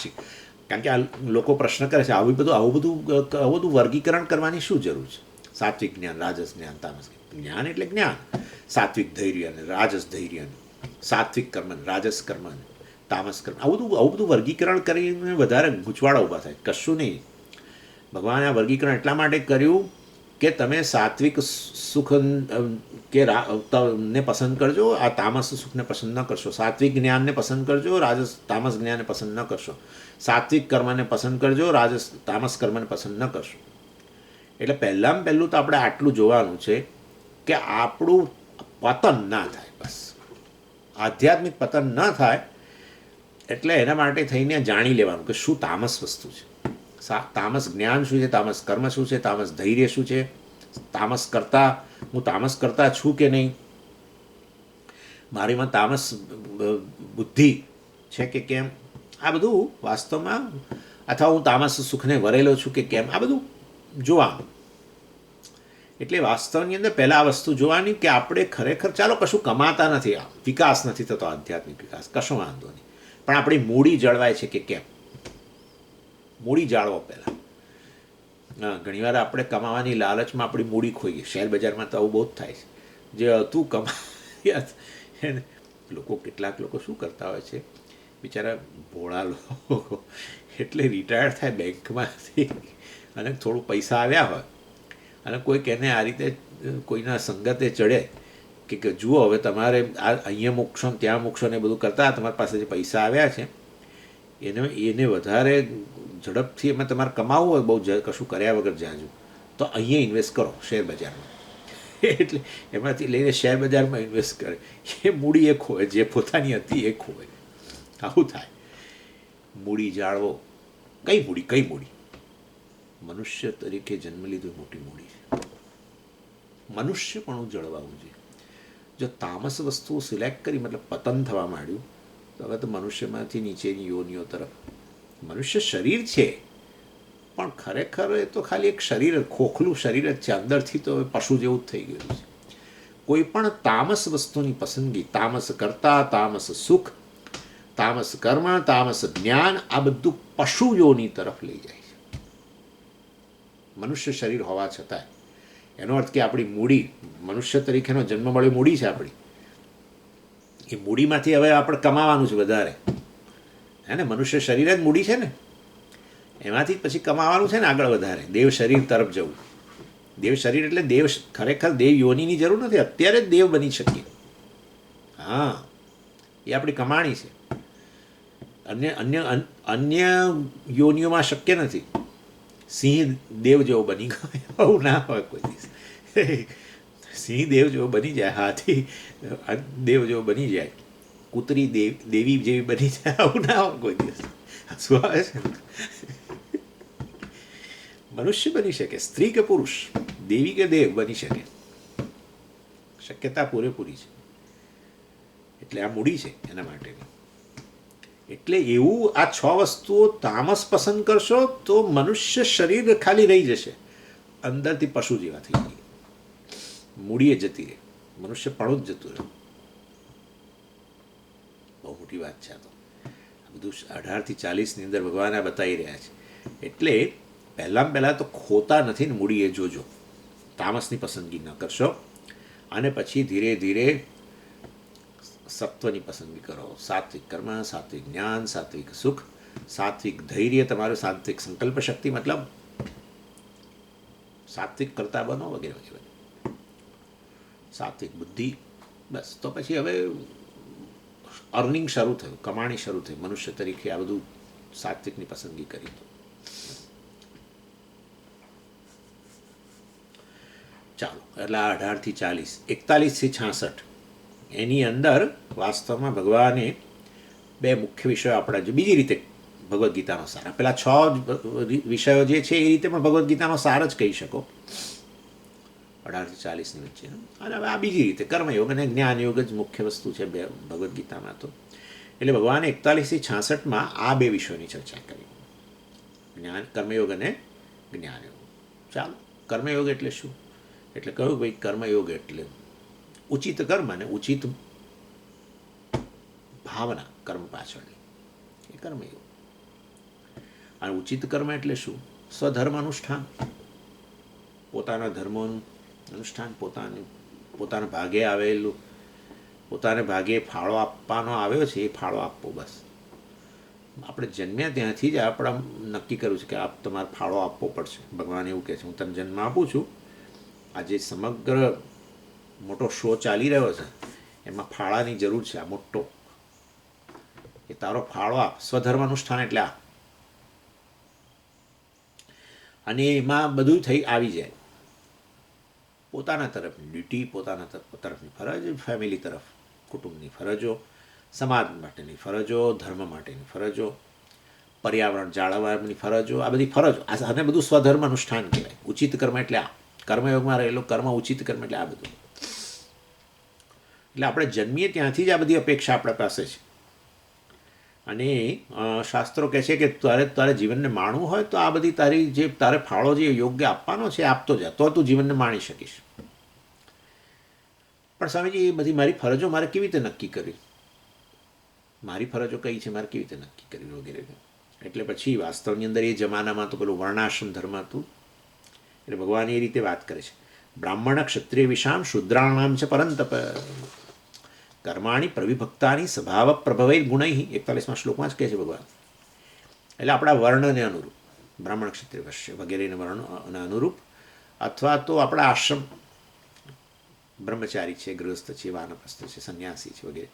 કારણ કે આ લોકો પ્રશ્ન કરે છે આવું બધું વર્ગીકરણ કરવાની શું જરૂર છે? સાત્વિક જ્ઞાન, રાજસ જ્ઞાન, તામસ જ્ઞાન એટલે જ્ઞાન. સાત્વિક ધૈર્ય અને રાજસ ધૈર્ય, સાત્વિક કર્મ, રાજસ કર્મ, તામસ કર્મ, આવું બધું વર્ગીકરણ કરીને વધારે ગૂંચવાડા ઊભા થાય. કશું નહીં. ભગવાને આ વર્ગીકરણ એટલા માટે કર્યું કે તમે સાત્વિક સુખ કે ને પસંદ કરજો, આ તામસ સુખને પસંદ ન કરશો. સાત્વિક જ્ઞાનને પસંદ કરજો, રાજસ તામસ જ્ઞાનને પસંદ ન કરશો. સાત્વિક કર્મને પસંદ કરજો, રાજસ તામસ કર્મને પસંદ ન કરશો. એટલે પહેલું તો આપણે આટલું જોવાનું છે કે આપણું પતન ના થાય. બસ આધ્યાત્મિક પતન ન થાય. એટલે એના માટે થઈને જાણી લેવાનું કે શું તામસ વસ્તુ છે, તામસ જ્ઞાન શું છે, તામસ કર્મ શું છે, તામસ ધૈર્ય શું છે, તામસ કરતા હું તામસ કરતા છું કે નહીં, મારીમાં તામસ બુદ્ધિ છે કે કેમ, આ બધું વાસ્તવમાં, અથવા હું તામસ સુખને વરેલો છું કે કેમ, આ બધું જોવાનું. એટલે વાસ્તવની અંદર પહેલાં આ વસ્તુ જોવાની કે આપણે ખરેખર, ચાલો કશું કમાતા નથી, વિકાસ નથી થતો, આધ્યાત્મિક વિકાસ, કશો વાંધો નહીં, પણ આપણી મૂડી જળવાય છે કે કેમ. મૂડી જાળવો પહેલાં. ઘણીવાર આપણે કમાવાની લાલચમાં આપણી મૂડી ખોઈએ. શેર બજારમાં તો આવું બહુ જ થાય છે. જે હતું એને લોકો કેટલાક લોકો શું કરતા હોય છે, બિચારા ભોળા લોકો, એટલે રિટાયર્ડ થાય બેંકમાંથી અને થોડું પૈસા આવ્યા હોય અને કોઈક એને આ રીતે કોઈના સંગતે ચડે કે જુઓ હવે તમારે આ અહીંયા મૂકશો ને ત્યાં મૂકશો ને એ બધું કરતા તમારી પાસે જે પૈસા આવ્યા છે એને વધારે ઝડપથી એમાં તમારે કમાવવું હોય બહુ કશું કર્યા વગર જાજુ, તો અહીંયા ઇન્વેસ્ટ કરો શેર બજારમાં. એટલે એમાંથી લઈને શેર બજારમાં ઇન્વેસ્ટ કરે, એ મૂડી એ ખોવે, જે પોતાની હતી એ ખોવે. આવું થાય. મૂડી જાળવો. કઈ મૂડી? મનુષ્ય તરીકે જન્મ લીધો મોટી મૂડી છે. મનુષ્યપણું જળવાવું જોઈએ. જો તામસ વસ્તુઓ સિલેક્ટ કરી મતલબ પતન થવા માંડ્યું, તો હવે તો મનુષ્યમાંથી નીચેની યોનિઓ તરફ. મનુષ્ય શરીર છે પણ ખરેખર એ તો ખાલી એક શરીર, ખોખલું શરીર જ છે, અંદરથી તો પશુ જેવું જ થઈ ગયું છે. કોઈ પણ તામસ વસ્તુની પસંદગી, તામસ કરતા, તામસ સુખ, તામસ કર્મ, તામસ જ્ઞાન, આ બધું પશુ યોની તરફ લઈ જાય છે. મનુષ્ય શરીર હોવા છતાં એનો અર્થ કે આપણી મૂડી, મનુષ્ય તરીકેનો જન્મ મળ્યો મૂડી છે આપણી, એ મૂડીમાંથી હવે આપણે કમાવાનું છે વધારે, હે ને? મનુષ્ય શરીર જ મૂડી છે ને, એમાંથી પછી કમાવાનું છે ને આગળ વધારે, દેવ શરીર તરફ જવું. દેવ શરીર એટલે દેવ, ખરેખર દેવ યોનિની જરૂર નથી, અત્યારે જ દેવ બની શકીએ. હા, એ આપણી કમાણી છે. અન્ય યોનિઓમાં શક્ય નથી. સિંહ દેવ જેવો બની ગયો આવું ના હોય કોઈ દિવસ. સિંહ દેવ જેવો બની જાય, હાથી દેવ જેવો બની જાય, કૂતરી દેવી જેવી બની જાય, આવું ના હોય કોઈ દિવસ. શું આવે છે? મનુષ્ય બની શકે, સ્ત્રી કે પુરુષ, દેવી કે દેવ બની શકે, શક્યતા પૂરેપૂરી છે. એટલે આ મૂડી છે એના માટેની. એટલે એવું આ 6 વસ્તુઓ તામસ પસંદ કરશો તો મનુષ્ય શરીર ખાલી રહી જશે, અંદરથી પશુ જેવા થઈ જાય, મૂડીએ જતી રહે, મનુષ્યપણું જ જતું રહે. બહુ મોટી વાત છે આ તો. આ બધું 18 થી 40ની અંદર ભગવાન આ બતાવી રહ્યા છે. એટલે પહેલાં તો ખોતા નથી ને મૂડી, એ જોજો. તામસની પસંદગી ન કરશો અને પછી ધીરે ધીરે સત્વની પસંદગી કરો. સાત્વિક કર્મ, સાત્વિક જ્ઞાન, સાત્વિક સુખ, સાત્વિક ધૈર્ય, તમારું સાત્વિક સંકલ્પ શક્તિ, મતલબ સાત્વિક કરતા બનો વગેરે વગેરે, સાત્વિક બુદ્ધિ. બસ તો પછી હવે અર્નિંગ શરૂ થયું, કમાણી શરૂ થઈ. મનુષ્ય તરીકે આ બધું સાત્વિકની પસંદગી કરી. ચાલો, એટલે 18 થી 40, 41 થી 66 એની અંદર વાસ્તવમાં ભગવાને 2 મુખ્ય વિષયો આપણા, જે બીજી રીતે ભગવદ્ ગીતાનો સાર, પેલા 6 વિષયો જે છે એ રીતે પણ ભગવદ્ ગીતાનો સાર જ કહી શકો, 18 થી 40ની વચ્ચે. અને હવે આ બીજી રીતે કર્મયોગ અને જ્ઞાનયોગ જ મુખ્ય વસ્તુ છે ભગવદ્ ગીતામાં. તો એટલે ભગવાને 41 થી 66માં આ 2 વિષયોની ચર્ચા કરી, કર્મયોગ અને જ્ઞાનયોગ. ચાલો, કર્મયોગ એટલે શું? એટલે કહ્યું ભાઈ કર્મયોગ એટલે ઉચિત કર્મ અને ઉચિત ભાવના કર્મ પાછળની, એ કર્મયોગ. અને ઉચિત કર્મ એટલે શું? સ્વધર્મ અનુષ્ઠાન, પોતાના ધર્મોનું અનુષ્ઠાન, પોતાના ભાગે આવેલું, પોતાને ભાગે ફાળો આપવાનો આવ્યો છે એ ફાળો આપવો. બસ આપણે જન્મ્યા ત્યાંથી જ આપણા નક્કી કર્યું છે કે આપ તમારે ફાળો આપવો પડશે. ભગવાન એવું કહે છે, હું તને જન્મ આપું છું, આજે સમગ્ર મોટો શો ચાલી રહ્યો છે એમાં ફાળાની જરૂર છે, આ મોટો, એ તારો ફાળો આપ. સ્વધર્મ અનુષ્ઠાન એટલે આ. અને એમાં બધું થઈ આવી જાય, પોતાના તરફની ડ્યુટી, પોતાના તરફની ફરજ, ફેમિલી તરફ કુટુંબની ફરજો, સમાજ માટેની ફરજો, ધર્મ માટેની ફરજો, પર્યાવરણ જાળવવાની ફરજો, આ બધી ફરજો, આને બધું સ્વધર્મ અનુષ્ઠાન કહેવાય. ઉચિત કર્મ એટલે આ. કર્મયોગમાં રહેલો કર્મ ઉચિત કર્મ એટલે આ બધું. એટલે આપણે જન્મીએ ત્યાંથી જ આ બધી અપેક્ષા આપણા પાસે છે. અને શાસ્ત્રો કહે છે કે તારે જીવનને માણવું હોય તો આ બધી તારી જે તારે ફાળો જે યોગ્ય આપવાનો છે આપતો જા, તો તું જીવનને માણી શકીશ. પણ સ્વામીજી, એ બધી મારી ફરજો મારે કેવી રીતે નક્કી કરવી? મારી ફરજો કઈ છે, મારે કેવી રીતે નક્કી કરવી વગેરે. એટલે પછી વાસ્તવની અંદર એ જમાનામાં તો પેલું વર્ણાશ્રમ ધર્મ હતું. એટલે ભગવાન એ રીતે વાત કરે છે, બ્રાહ્મણ ક્ષત્રિય વિષામ શૂદ્રાણામ છે પરંતપ. કર્માણી પ્રવિભક્તાની સ્વભાવ પ્રભવૈ ગુણૈ 41મા શ્લોકમાં જ કહે છે ભગવાન. એટલે આપણા વર્ણને અનુરૂપ બ્રાહ્મણ ક્ષત્રિય વૈશ્ય વગેરેને વર્ણને અનુરૂપ, અથવા તો આપણા આશ્રમ, બ્રહ્મચારી છે, ગૃહસ્થ છે, વાનપ્રસ્થ છે, સંન્યાસી છે વગેરે,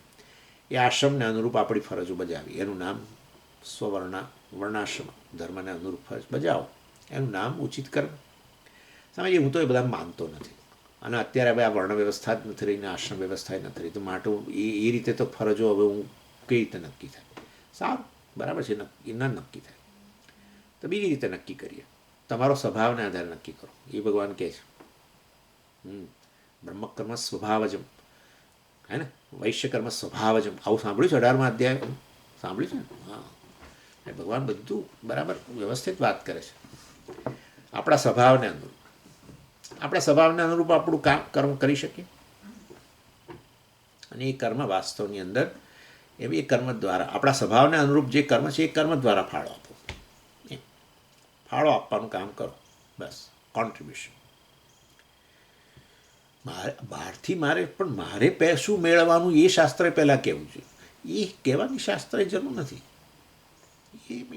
એ આશ્રમને અનુરૂપ આપણી ફરજો બજાવી. એનું નામ વર્ણાશ્રમ ધર્મને અનુરૂપ ફરજ બજાવો, એનું નામ ઉચિત કર્મ. સમજીએ, હું તો એ બધા માનતો નથી. અને અત્યારે હવે આ વર્ણ વ્યવસ્થા જ નથી રહી ને આશ્રમ વ્યવસ્થા જ નથી રહી, તો માટે એ રીતે તો ફરજો હવે હું કઈ રીતે નક્કી થાય? સારું, બરાબર છે, ના નક્કી થાય તો બીજી રીતે નક્કી કરીએ. તમારો સ્વભાવને આધારે નક્કી કરો, એ ભગવાન કહે છે. બ્રહ્મકર્મ સ્વભાવજમ, હે ને, વૈશ્યકર્મ સ્વભાવજમ, આવું સાંભળ્યું છે 18મા અધ્યાય? સાંભળ્યું છે? હા, એ ભગવાન બધું બરાબર વ્યવસ્થિત વાત કરે છે. આપણા સ્વભાવને અનુરૂપ, આપણા સ્વભાવને અનુરૂપ આપણું કર્મ કરી શકીએ. અને એ કર્મ વાસ્તવની અંદર એ કર્મ દ્વારા, આપણા સ્વભાવને અનુરૂપ જે કર્મ છે એ કર્મ દ્વારા ફાળો આપો. ફાળો આપવાનું કામ કરો, બસ, કોન્ટ્રીબ્યુશન. બહારથી મારે શું મેળવવાનું એ શાસ્ત્રે પહેલાં કહેવું છે. એ કહેવાની શાસ્ત્રે જરૂર નથી.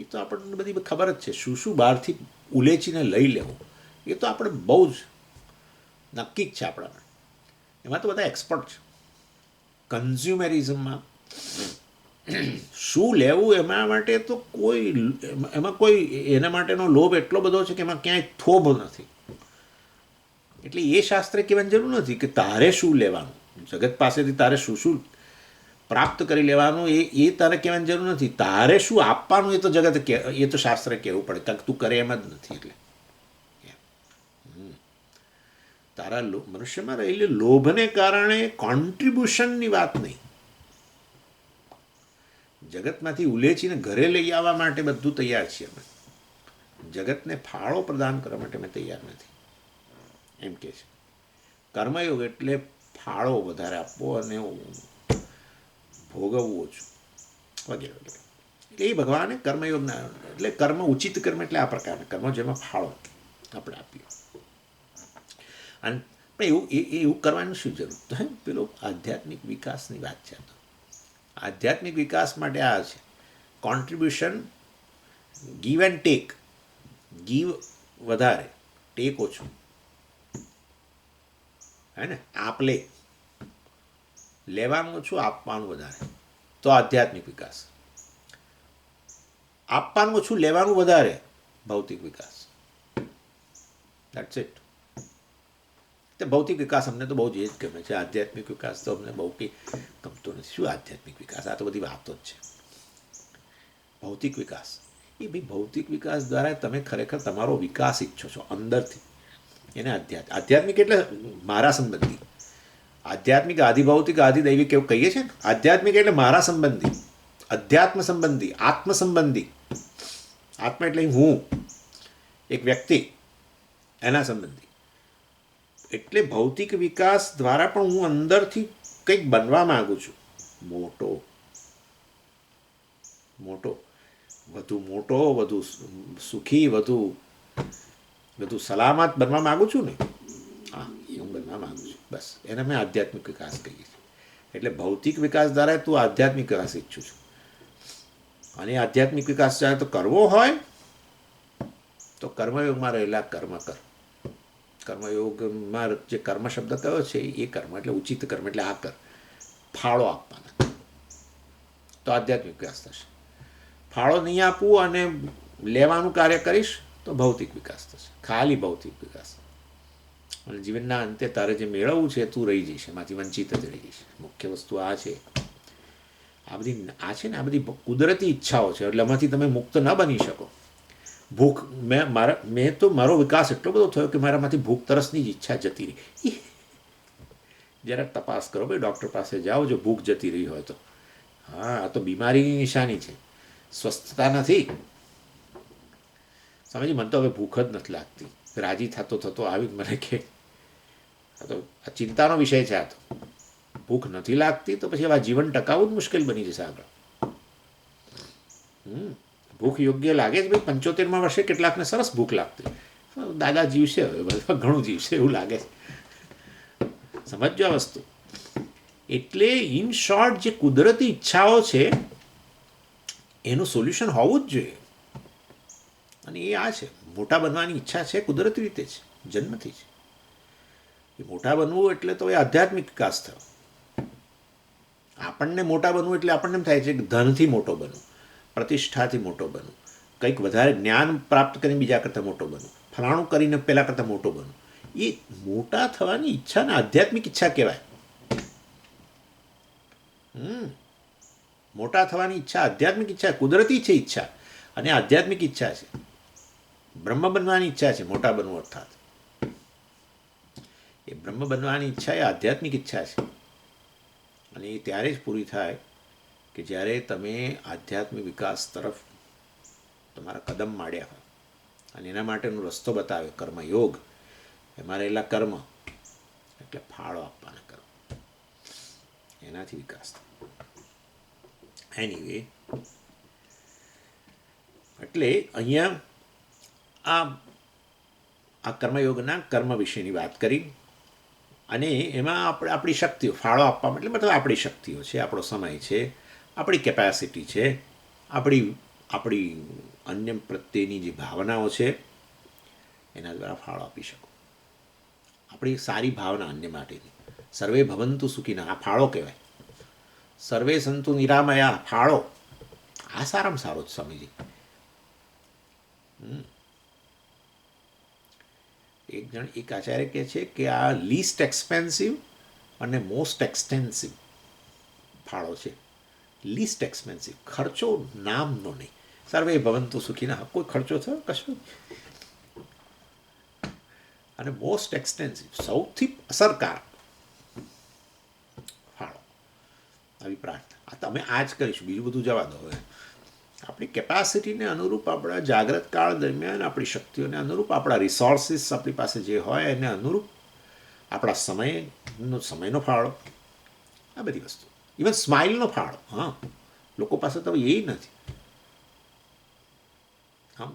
એ તો આપણને બધી ખબર જ છે. શું બહારથી ઉલેચીને લઈ લેવું એ તો આપણે બહુ જ નક્કી જ છે આપણામાં. એમાં તો બધા એક્સપર્ટ છે. કન્ઝ્યુમરિઝમમાં શું લેવું એના માટે તો એમાં કોઈ એના માટેનો લોભ એટલો બધો છે કે એમાં ક્યાંય થોભ નથી. એટલે એ શાસ્ત્રે કહેવાની જરૂર નથી કે તારે શું લેવાનું, જગત પાસેથી તારે શું પ્રાપ્ત કરી લેવાનું, એ તારે કહેવાની જરૂર નથી. તારે શું આપવાનું એ તો એ તો શાસ્ત્રે કહેવું પડે, કારણ કે તું કરે એમ જ નથી. એટલે તારા મનુષ્યમાં રહેલી લોભને કારણે કોન્ટ્રીબ્યુશનની વાત નહીં. જગતમાંથી ઉલેચીને ઘરે લઈ આવવા માટે બધું તૈયાર છીએ અમે, જગતને ફાળો પ્રદાન કરવા માટે અમે તૈયાર નથી, એમ કે છે. કર્મયોગ એટલે ફાળો વધારે આપવો અને ભોગવવું ઓછું વગેરે વગેરે. એટલે એ ભગવાને કર્મયોગના, એટલે કર્મ ઉચિત કર્મ એટલે આ પ્રકારના કર્મ જેમાં ફાળો આપણે આપીએ. અને પણ એવું કરવાની શું જરૂર? તો પેલો આધ્યાત્મિક વિકાસની વાત છે. આધ્યાત્મિક વિકાસ માટે આ છે contribution, give and take. Give વધારે, ટેક ઓછું, હે ને, આપ લે, લેવાનું ઓછું, આપવાનું વધારે, તો આધ્યાત્મિક વિકાસ. આપવાનું ઓછું, લેવાનું વધારે, ભૌતિક વિકાસ. That's it. તે ભૌતિક વિકાસ અમને તો બહુ જ એ જ ગમે છે. આધ્યાત્મિક વિકાસ તો અમને બહુ કંઈ ગમતો નથી. શું આધ્યાત્મિક વિકાસ? આ તો બધી વાતો જ છે. ભૌતિક વિકાસ, એ ભાઈ ભૌતિક વિકાસ દ્વારા તમે ખરેખર તમારો વિકાસ ઈચ્છો છો અંદરથી, એને આધ્યાત્મિક એટલે મારા સંબંધી. આધ્યાત્મિક, આધિભૌતિક, આધિદૈવિક એવું કહીએ છીએ ને. આધ્યાત્મિક એટલે મારા સંબંધી, અધ્યાત્મ સંબંધી, આત્મ સંબંધી. આત્મા એટલે હું, એક વ્યક્તિ, એના સંબંધી. એટલે ભૌતિક વિકાસ દ્વારા પણ હું અંદરથી કંઈક બનવા માગું છું, મોટો, વધુ સુખી, વધુ સલામત બનવા માગું છું ને. હા, એ હું બનવા માગું છું, બસ. એને મેં આધ્યાત્મિક વિકાસ કહીએ છીએ. એટલે ભૌતિક વિકાસ દ્વારા તું આધ્યાત્મિક વિકાસ ઈચ્છું છું. અને આધ્યાત્મિક વિકાસ ચાહે તો કરવો હોય તો કર્મયોગમાં રહેલા કર્મ કર. કર્મયોગમાં જે કર્મ શબ્દ કયો છે એ કર્મ એટલે ઉચિત કર્મ, એટલે આ કર, ફાળો આપવાના, તો આધ્યાત્મિક વિકાસ થશે. ફાળો નહીં આપવું અને લેવાનું કાર્ય કરીશ તો ભૌતિક વિકાસ થશે, ખાલી ભૌતિક વિકાસ. અને જીવનના અંતે તારે જે મેળવવું છે તું રહી જઈશ, એમાંથી વંચિત જ રહી જઈશ. મુખ્ય વસ્તુ આ છે. આ છે ને, આ બધી કુદરતી ઈચ્છાઓ છે, એટલે એમાંથી તમે મુક્ત ન બની શકો. ભૂખ, મેં તો મારો વિકાસ એટલો બધો થયો કે મારામાંથી ભૂખ તરસની જ ઈચ્છા જતી રહી. જરાક તપાસ કરો ભાઈ, ડૉક્ટર પાસે જાઓ જો ભૂખ જતી રહી હોય તો. હા, આ તો બીમારીની નિશાની છે, સ્વસ્થતા નથી. સમજી, મને તો હવે ભૂખ જ નથી લાગતી. રાજી થતો આવી મને કે આ તો આ ચિંતાનો વિષય છે. આ તો ભૂખ નથી લાગતી તો પછી હવે જીવન ટકાવવું જ મુશ્કેલ બની જશે આગળ. ભૂખ યોગ્ય લાગે છે ભાઈ. 75મા વર્ષે કેટલાકને સરસ ભૂખ લાગતી, દાદા જીવશે હવે, બધા ઘણું જીવશે એવું લાગે છે. સમજો આ વસ્તુ. એટલે ઇન શોર્ટ જે કુદરતી ઈચ્છાઓ છે એનું સોલ્યુશન હોવું જ જોઈએ. અને એ આ છે, મોટા બનવાની ઈચ્છા છે, કુદરતી રીતે છે, જન્મથી જ. એ મોટા બનવું એટલે તો એ આધ્યાત્મિક વિકાસ થયો. આપણને મોટા બનવું એટલે આપણને એમ થાય છે કે ધનથી મોટો બનવું, પ્રતિષ્ઠાથી મોટો બનવું, કંઈક વધારે જ્ઞાન પ્રાપ્ત કરીને બીજા કરતાં મોટો બનવું, ફલાણું કરીને પહેલાં કરતાં મોટો બનવું. એ મોટા થવાની ઈચ્છાને આધ્યાત્મિક ઈચ્છા કહેવાય. મોટા થવાની ઈચ્છા આધ્યાત્મિક ઈચ્છા, કુદરતી છે ઈચ્છા, અને આધ્યાત્મિક ઈચ્છા છે. બ્રહ્મ બનવાની ઈચ્છા છે મોટા બનવું અર્થાત. એ બ્રહ્મ બનવાની ઈચ્છા એ આધ્યાત્મિક ઈચ્છા છે. અને એ ત્યારે જ પૂરી થાય કે જ્યારે તમે આધ્યાત્મિક વિકાસ તરફ તમારા કદમ માંડ્યા હોય અને એના માટેનો રસ્તો બતાવ્યો કર્મયોગ. એમાં રહેલા કર્મ એટલે ફાળો આપવાના કર્મ, એનાથી વિકાસ થાય. એનીવે, એટલે અહીંયા આ આ કર્મયોગના કર્મ વિશેની વાત કરી. અને એમાં આપણે આપણી શક્તિઓ ફાળો આપવા એટલે મતલબ આપણી શક્તિઓ છે, આપણો સમય છે, આપણી કેપેસિટી છે, આપણી અન્ય પ્રત્યેની જે ભાવનાઓ છે એના દ્વારા ફાળો આપી શકો. આપણી સારી ભાવના અન્ય માટેની. સર્વે ભવંતુ સુખીના, આ ફાળો કહેવાય. સર્વે સંતુ નિરામયા, ફાળો. આ સારામાં સારો જ સ્વામીજી. એક આચાર્ય કહે છે કે આ લીસ્ટ એક્સપેન્સિવ અને મોસ્ટ એક્સટેન્સિવ ફાળો છે. લીસ્ટ એક્સપેન્સિવ, ખર્ચો નામનો નહીં. સર્વે ભવંતુ સુખીના, કોઈ ખર્ચો થયો કશું. અને મોસ્ટ એક્સટેન્સિવ, સૌથી અસરકારક ફાળો. આવી પ્રાર્થના આ તમે આ જ કરીશું, બીજું બધું જવા દો. હવે આપણી કેપેસિટીને અનુરૂપ, આપણા જાગ્રત કાળ દરમિયાન આપણી શક્તિઓને અનુરૂપ, આપણા રિસોર્સિસ આપણી પાસે જે હોય એને અનુરૂપ, આપણા સમયનો ફાળો, આ બધી વસ્તુ. ઇવન સ્માઇલનો ફાળો. હા, લોકો પાસે તો એ નથી. આમ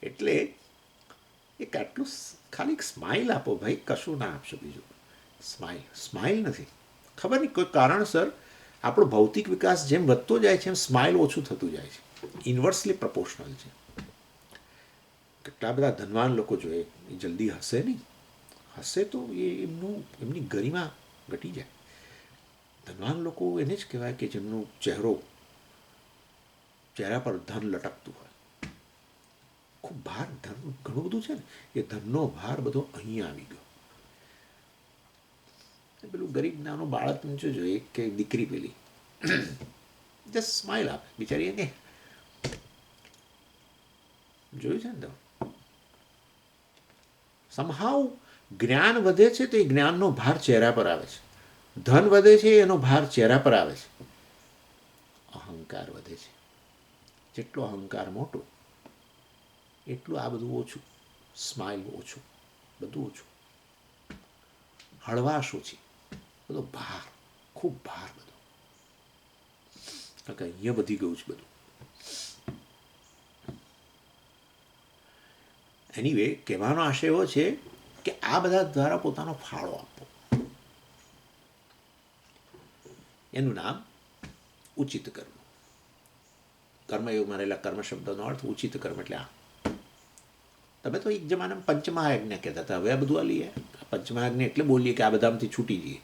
એટલે એક આટલું ખાલી સ્માઇલ આપો ભાઈ, કશું ના આપશો બીજું. સ્માઇલ નથી. ખબર નહીં કોઈ કારણસર આપણો ભૌતિક વિકાસ જેમ વધતો જાય છે એમ સ્માઇલ ઓછું થતું જાય છે. ઇન્વર્સલી પ્રપોર્શનલ છે. કેટલા બધા ધનવાન લોકો જોઈએ, એ જલ્દી હશે નહીં. હશે તો એમની ગરિમા ઘટી જાય. ધનવાન લોકો એને જ કહેવાય કે જેમનો ચહેરા પર ધન લટકતું હોય. ખૂબ ભાર, ધન ઘણું બધું છે ને, એ ધનનો ભાર બધો અહીં આવી ગયો. પેલું ગરીબ નાનું બાળક જોઈએ કે દીકરી પેલી જસ્ટ સ્માઇલ આપે બિચારી, એને જોયું છે ને તમે. સમહાવ જ્ઞાન વધે છે તો એ જ્ઞાનનો ભાર ચહેરા પર આવે છે. ધન વધે છે એનો ભાર ચહેરા પર આવે છે. અહંકાર વધે છે, જેટલો અહંકાર મોટો એટલું આ બધું ઓછું. સ્માઇલ ઓછું, બધું ઓછું. હળવાશ ઓછી, બધો ભાર, ખૂબ ભાર બધો. કારણ કે અહીંયા વધી ગયું છે બધું. એનીવે, કહેવાનો આશય એવો છે કે આ બધા દ્વારા પોતાનો ફાળો આપવો. એનું નામ ઉચિત કર્મ. કર્મયોગમાં રહેલા કર્મ શબ્દનો અર્થ ઉચિત કર્મ એટલે આ. તમે તો એક જમાનામાં પંચમહાયજ્ઞ કહેતા હતા, હવે આ બધું આ લઈએ. પંચમહાયજ્ઞ એટલે બોલીએ કે આ બધામાંથી છૂટી જઈએ.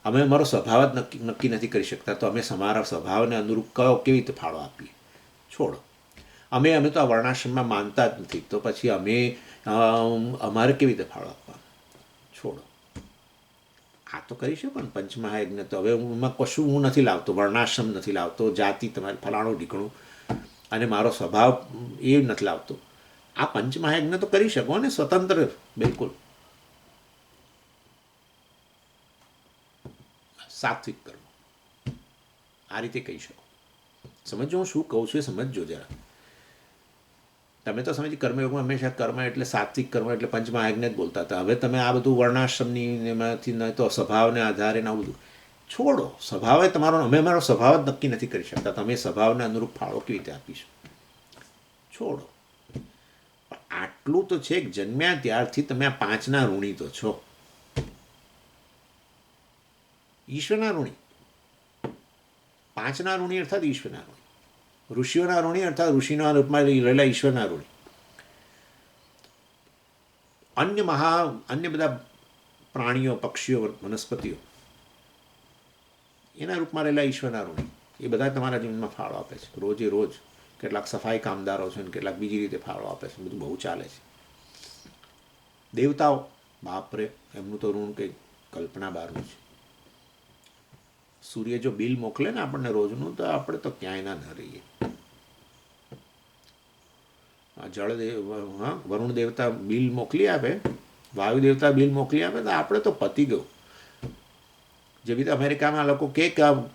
અમે અમારો સ્વભાવ જ નક્કી નથી કરી શકતા, તો અમે અમારા સ્વભાવને અનુરૂપ કેવી રીતે ફાળો આપીએ? છોડો. અમે તો આ વર્ણાશ્રમમાં માનતા જ નથી, તો પછી અમારે કેવી રીતે ફાળો આપવાનો? છોડો. આ તો કરી શકો ને પંચમહાયજ્ઞ. તો હવે એમાં કશું હું નથી લાવતો, વર્ણાશ્રમ નથી લાવતો, જાતિ તમારે ફલાણું ઢીકણું અને મારો સ્વભાવ એ નથી લાવતો. આ પંચમહાયજ્ઞ તો કરી શકો ને સ્વતંત્ર, બિલકુલ. સાત્વિક કર્મ આ રીતે કહી શકો. સમજો હું શું કહું છું એ સમજજો જરા. તમે તો સમજી કર્મયોગમાં હંમેશા કર્મ એટલે સાત્વિક કર્મ એટલે પંચમહાયજ્ઞ જ બોલતા હતા. હવે તમે આ બધું વર્ણાશ્રમની એમાંથી ન તો સ્વભાવને આધારે આવું બધું છોડો. સ્વભાવે તમારો, અમે અમારો સ્વભાવ જ નક્કી નથી કરી શકતા, તમે સ્વભાવને અનુરૂપ ફાળો કેવી રીતે આપીશું? છોડો. આટલું તો છે કે જન્મ્યા ત્યારથી તમે આ પાંચના ઋણી તો છો. ઈશ્વરના ઋણી, પાંચના ઋણી અર્થાત ઈશ્વરના ઋણી, ઋષિઓના ઋણી અર્થાત ઋષિના રૂપમાં રહેલા ઈશ્વરના ઋણી, અન્ય બધા પ્રાણીઓ, પક્ષીઓ, વનસ્પતિઓ એના રૂપમાં રહેલા ઈશ્વરના ઋણી, એ બધા તમારા જીવનમાં ફાળો આપે છે રોજે રોજ. કેટલાક સફાઈ કામદારો છે ને કેટલાક બીજી રીતે ફાળો આપે છે, બધું બહુ ચાલે છે. દેવતાઓ, બાપરે, એમનું તો ઋણ કંઈ કલ્પના બહારનું છે. સૂર્ય જો બિલ મોકલે ને આપણને રોજનું, તો આપણે તો ક્યાંય ના રહીએ. જળદેવ, હા, વરુણ દેવતા બિલ મોકલી આપે, વાયુ દેવતા બિલ મોકલી આપે, તો આપણે તો પતી ગયું. જેવી રીતે અમેરિકામાં લોકો કે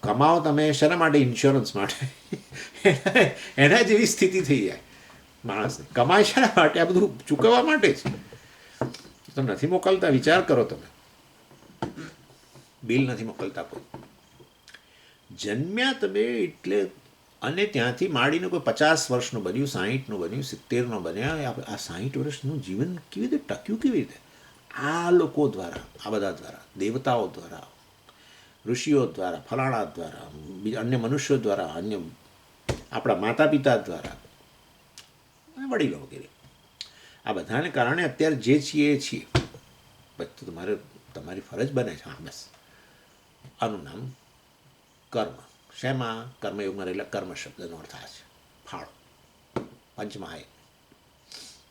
કમાઓ તમે શેના માટે? ઇન્સ્યોરન્સ માટે. એના જેવી સ્થિતિ થઈ જાય માણસને. કમાય શેના માટે? આ બધું ચૂકવવા માટે જ. તો નથી મોકલતા, વિચાર કરો તમે. બિલ નથી મોકલતા કોઈ. જન્મ્યા તમે એટલે, અને ત્યાંથી માંડીને કોઈ 50 વર્ષનું બન્યું, 60નું બન્યું, 70નો બન્યા, આ 60 વર્ષનું જીવન કેવી રીતે ટક્યું? કેવી રીતે? આ લોકો દ્વારા, આ બધા દ્વારા, દેવતાઓ દ્વારા, ઋષિઓ દ્વારા, ફલાણા દ્વારા, બીજા અન્ય મનુષ્યો દ્વારા, અન્ય આપણા માતા પિતા દ્વારા, વડીલો વગેરે, આ બધાને કારણે અત્યારે જે છીએ એ છીએ. બધું તમારી ફરજ બને છે. હા, બસ. આનું નામ કર્મ. શેમાં? કર્મયોગમાં રહેલા કર્મ શબ્દનો અર્થ આ છે, ફાળો. પંચમહાયજ્ઞ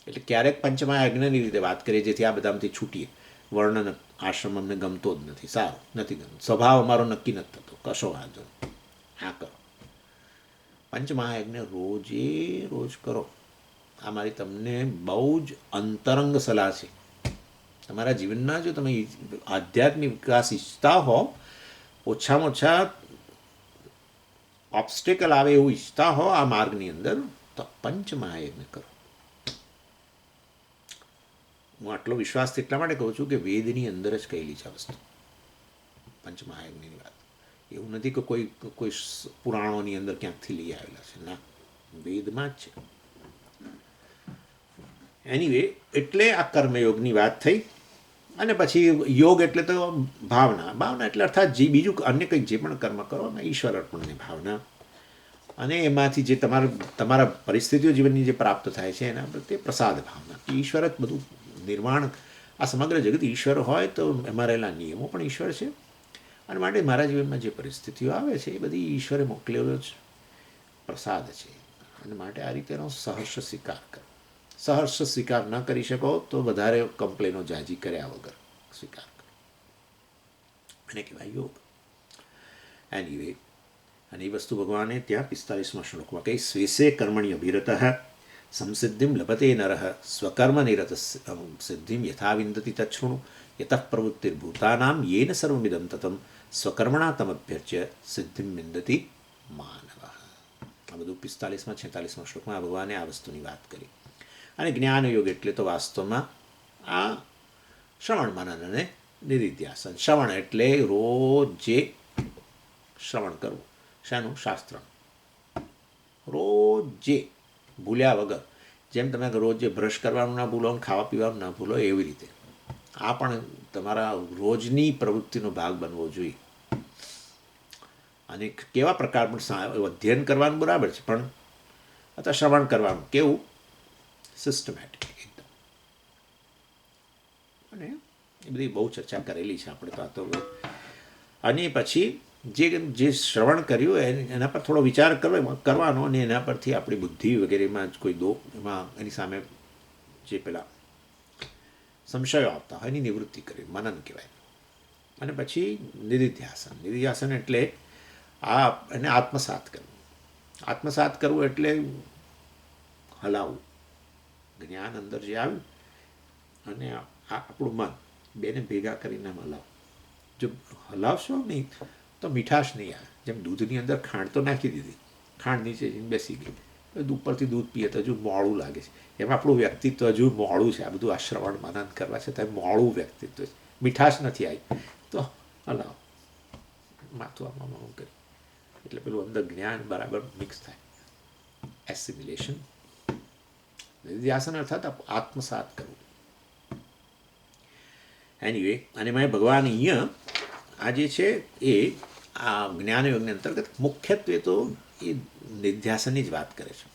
એટલે ક્યારેક પંચમહાયજ્ઞની રીતે વાત કરીએ જેથી આ બધામાંથી છૂટીએ. વર્ણન આશ્રમ અમને ગમતો જ નથી, સારું નથી ગમતો, સ્વભાવ અમારો નક્કી નથી થતો, કશો વાંધો નહીં, હા કરો. પંચમહાયજ્ઞ રોજે રોજ કરો. આ મારી તમને બહુ જ અંતરંગ સલાહ છે. તમારા જીવનના જો તમે આધ્યાત્મિક વિકાસ ઈચ્છતા હો, ઓછામાં ઓછા ઓબ્સ્ટેકલ આવે એવું ઈચ્છતા હો આ માર્ગની અંદર, તો પંચમહાયજ્ઞ કરો. હું આટલો વિશ્વાસ એટલા માટે કહું છું કે વેદની અંદર જ કહેલી છે આ વસ્તુ, પંચમહાયજ્ઞની વાત. એવું નથી કે કોઈ પુરાણોની અંદર ક્યાંકથી લઈ આવેલા છે, ના, વેદમાં જ છે. એનીવે, એટલે આ કર્મયોગની વાત થઈ. અને પછી યોગ એટલે તો ભાવના. ભાવના એટલે અર્થાત જે બીજું અન્ય કંઈક જે પણ કર્મ કરો ને, ઈશ્વર અર્પણની ભાવના. અને એમાંથી જે તમારા પરિસ્થિતિઓ જીવનની જે પ્રાપ્ત થાય છે એના પ્રત્યે પ્રસાદ ભાવના. ઈશ્વર જ બધું નિર્માણ, આ સમગ્ર જગત ઈશ્વર હોય તો એમાં રહેલા નિયમો પણ ઈશ્વર છે. અને માટે મારા જીવનમાં જે પરિસ્થિતિઓ આવે છે એ બધી ઈશ્વરે મોકલેલો જ પ્રસાદ છે. અને માટે આ રીતેનો સહર્ષ સ્વીકાર કરો. સહર્ષ સ્વીકાર ન કરી શકો તો વધારે કમ્પ્લેનો જાજી કર્યા વગર સ્વીકાર કરો, એને કહેવાય યોગ. એનીવે, અને એ વસ્તુ ભગવાને ત્યાં 45મા શ્લોકમાં કહી, સ્વેસે કર્મણ્ય અભિરત સંસિદ્ધિમ લભતે નરઃ સ્વકર્મ નિરત સિદ્ધિમ યથા વિંદતિ તચ્છૃણુ યતઃ પ્રવૃત્તિર્ભૂતાનામ યેન સર્વમિદં તતમ સ્વકર્મણા તમભ્યર્ચ્ય સિદ્ધિમ વિંદતિ માનવ. આ બધું 45મા 46મા શ્લોકમાં ભગવાને આ વસ્તુની વાત કરી. અને જ્ઞાનયોગ એટલે તો વાસ્તવમાં આ શ્રવણ મનન અને નિધિધ્યાસન. શ્રવણ એટલે રોજે શ્રવણ કરવું. શાનું? શાસ્ત્ર. રોજે ભૂલ્યા વગર. જેમ તમે રોજે બ્રશ કરવાનું ના ભૂલો, ખાવા પીવાનું ના ભૂલો, એવી રીતે આ પણ તમારા રોજની પ્રવૃત્તિનો ભાગ બનવો જોઈએ. અને કેવા પ્રકારનું અધ્યયન કરવાનું બરાબર છે, પણ અથવા શ્રવણ કરવાનું કેવું? સિસ્ટમેટિક એકદમ. અને એ બધી બહુ ચર્ચા કરેલી છે આપણે તો. અને પછી જે શ્રવણ કર્યું એના પર થોડો વિચાર કરવાનો, અને એના પરથી આપણી બુદ્ધિ વગેરેમાં જ કોઈ એમાં એની સામે જે પેલા સંશયો આવતા હોય એની નિવૃત્તિ કરવી, મનન કહેવાય. અને પછી નિધિધ્યાસન. નિધિધ્યાસન એટલે એને આત્મસાત કરવું. આત્મસાત કરવું એટલે હલાવવું. જ્ઞાન અંદર જે આવ્યું અને આપણું મન બેને ભેગા કરીને હલાવો. જો હલાવશો નહીં તો મીઠાશ નહીં આવે. જેમ દૂધની અંદર ખાંડ તો નાખી દીધી, ખાંડ નીચે બેસી ગઈ, ઉપરથી દૂધ પીએ તો હજુ મોડું લાગે છે. એમ આપણું વ્યક્તિત્વ હજુ મોડું છે. આ બધું આ શ્રવણ મનન કરવા છતાં મોડું વ્યક્તિત્વ છે, મીઠાશ નથી આવી. તો હલાવો, માથું આમાં કરી, એટલે પેલું અંદર જ્ઞાન બરાબર મિક્સ થાય. એસિમિલેશન. નિધિધ્યાસન અર્થાત આત્મસાત કરવું. એનીવે, અને મેં ભગવાન અહીંયા આ જે છે એ આ જ્ઞાનયોગની અંતર્ગત મુખ્યત્વે તો એ નિધ્યાસનની જ વાત કરે છે.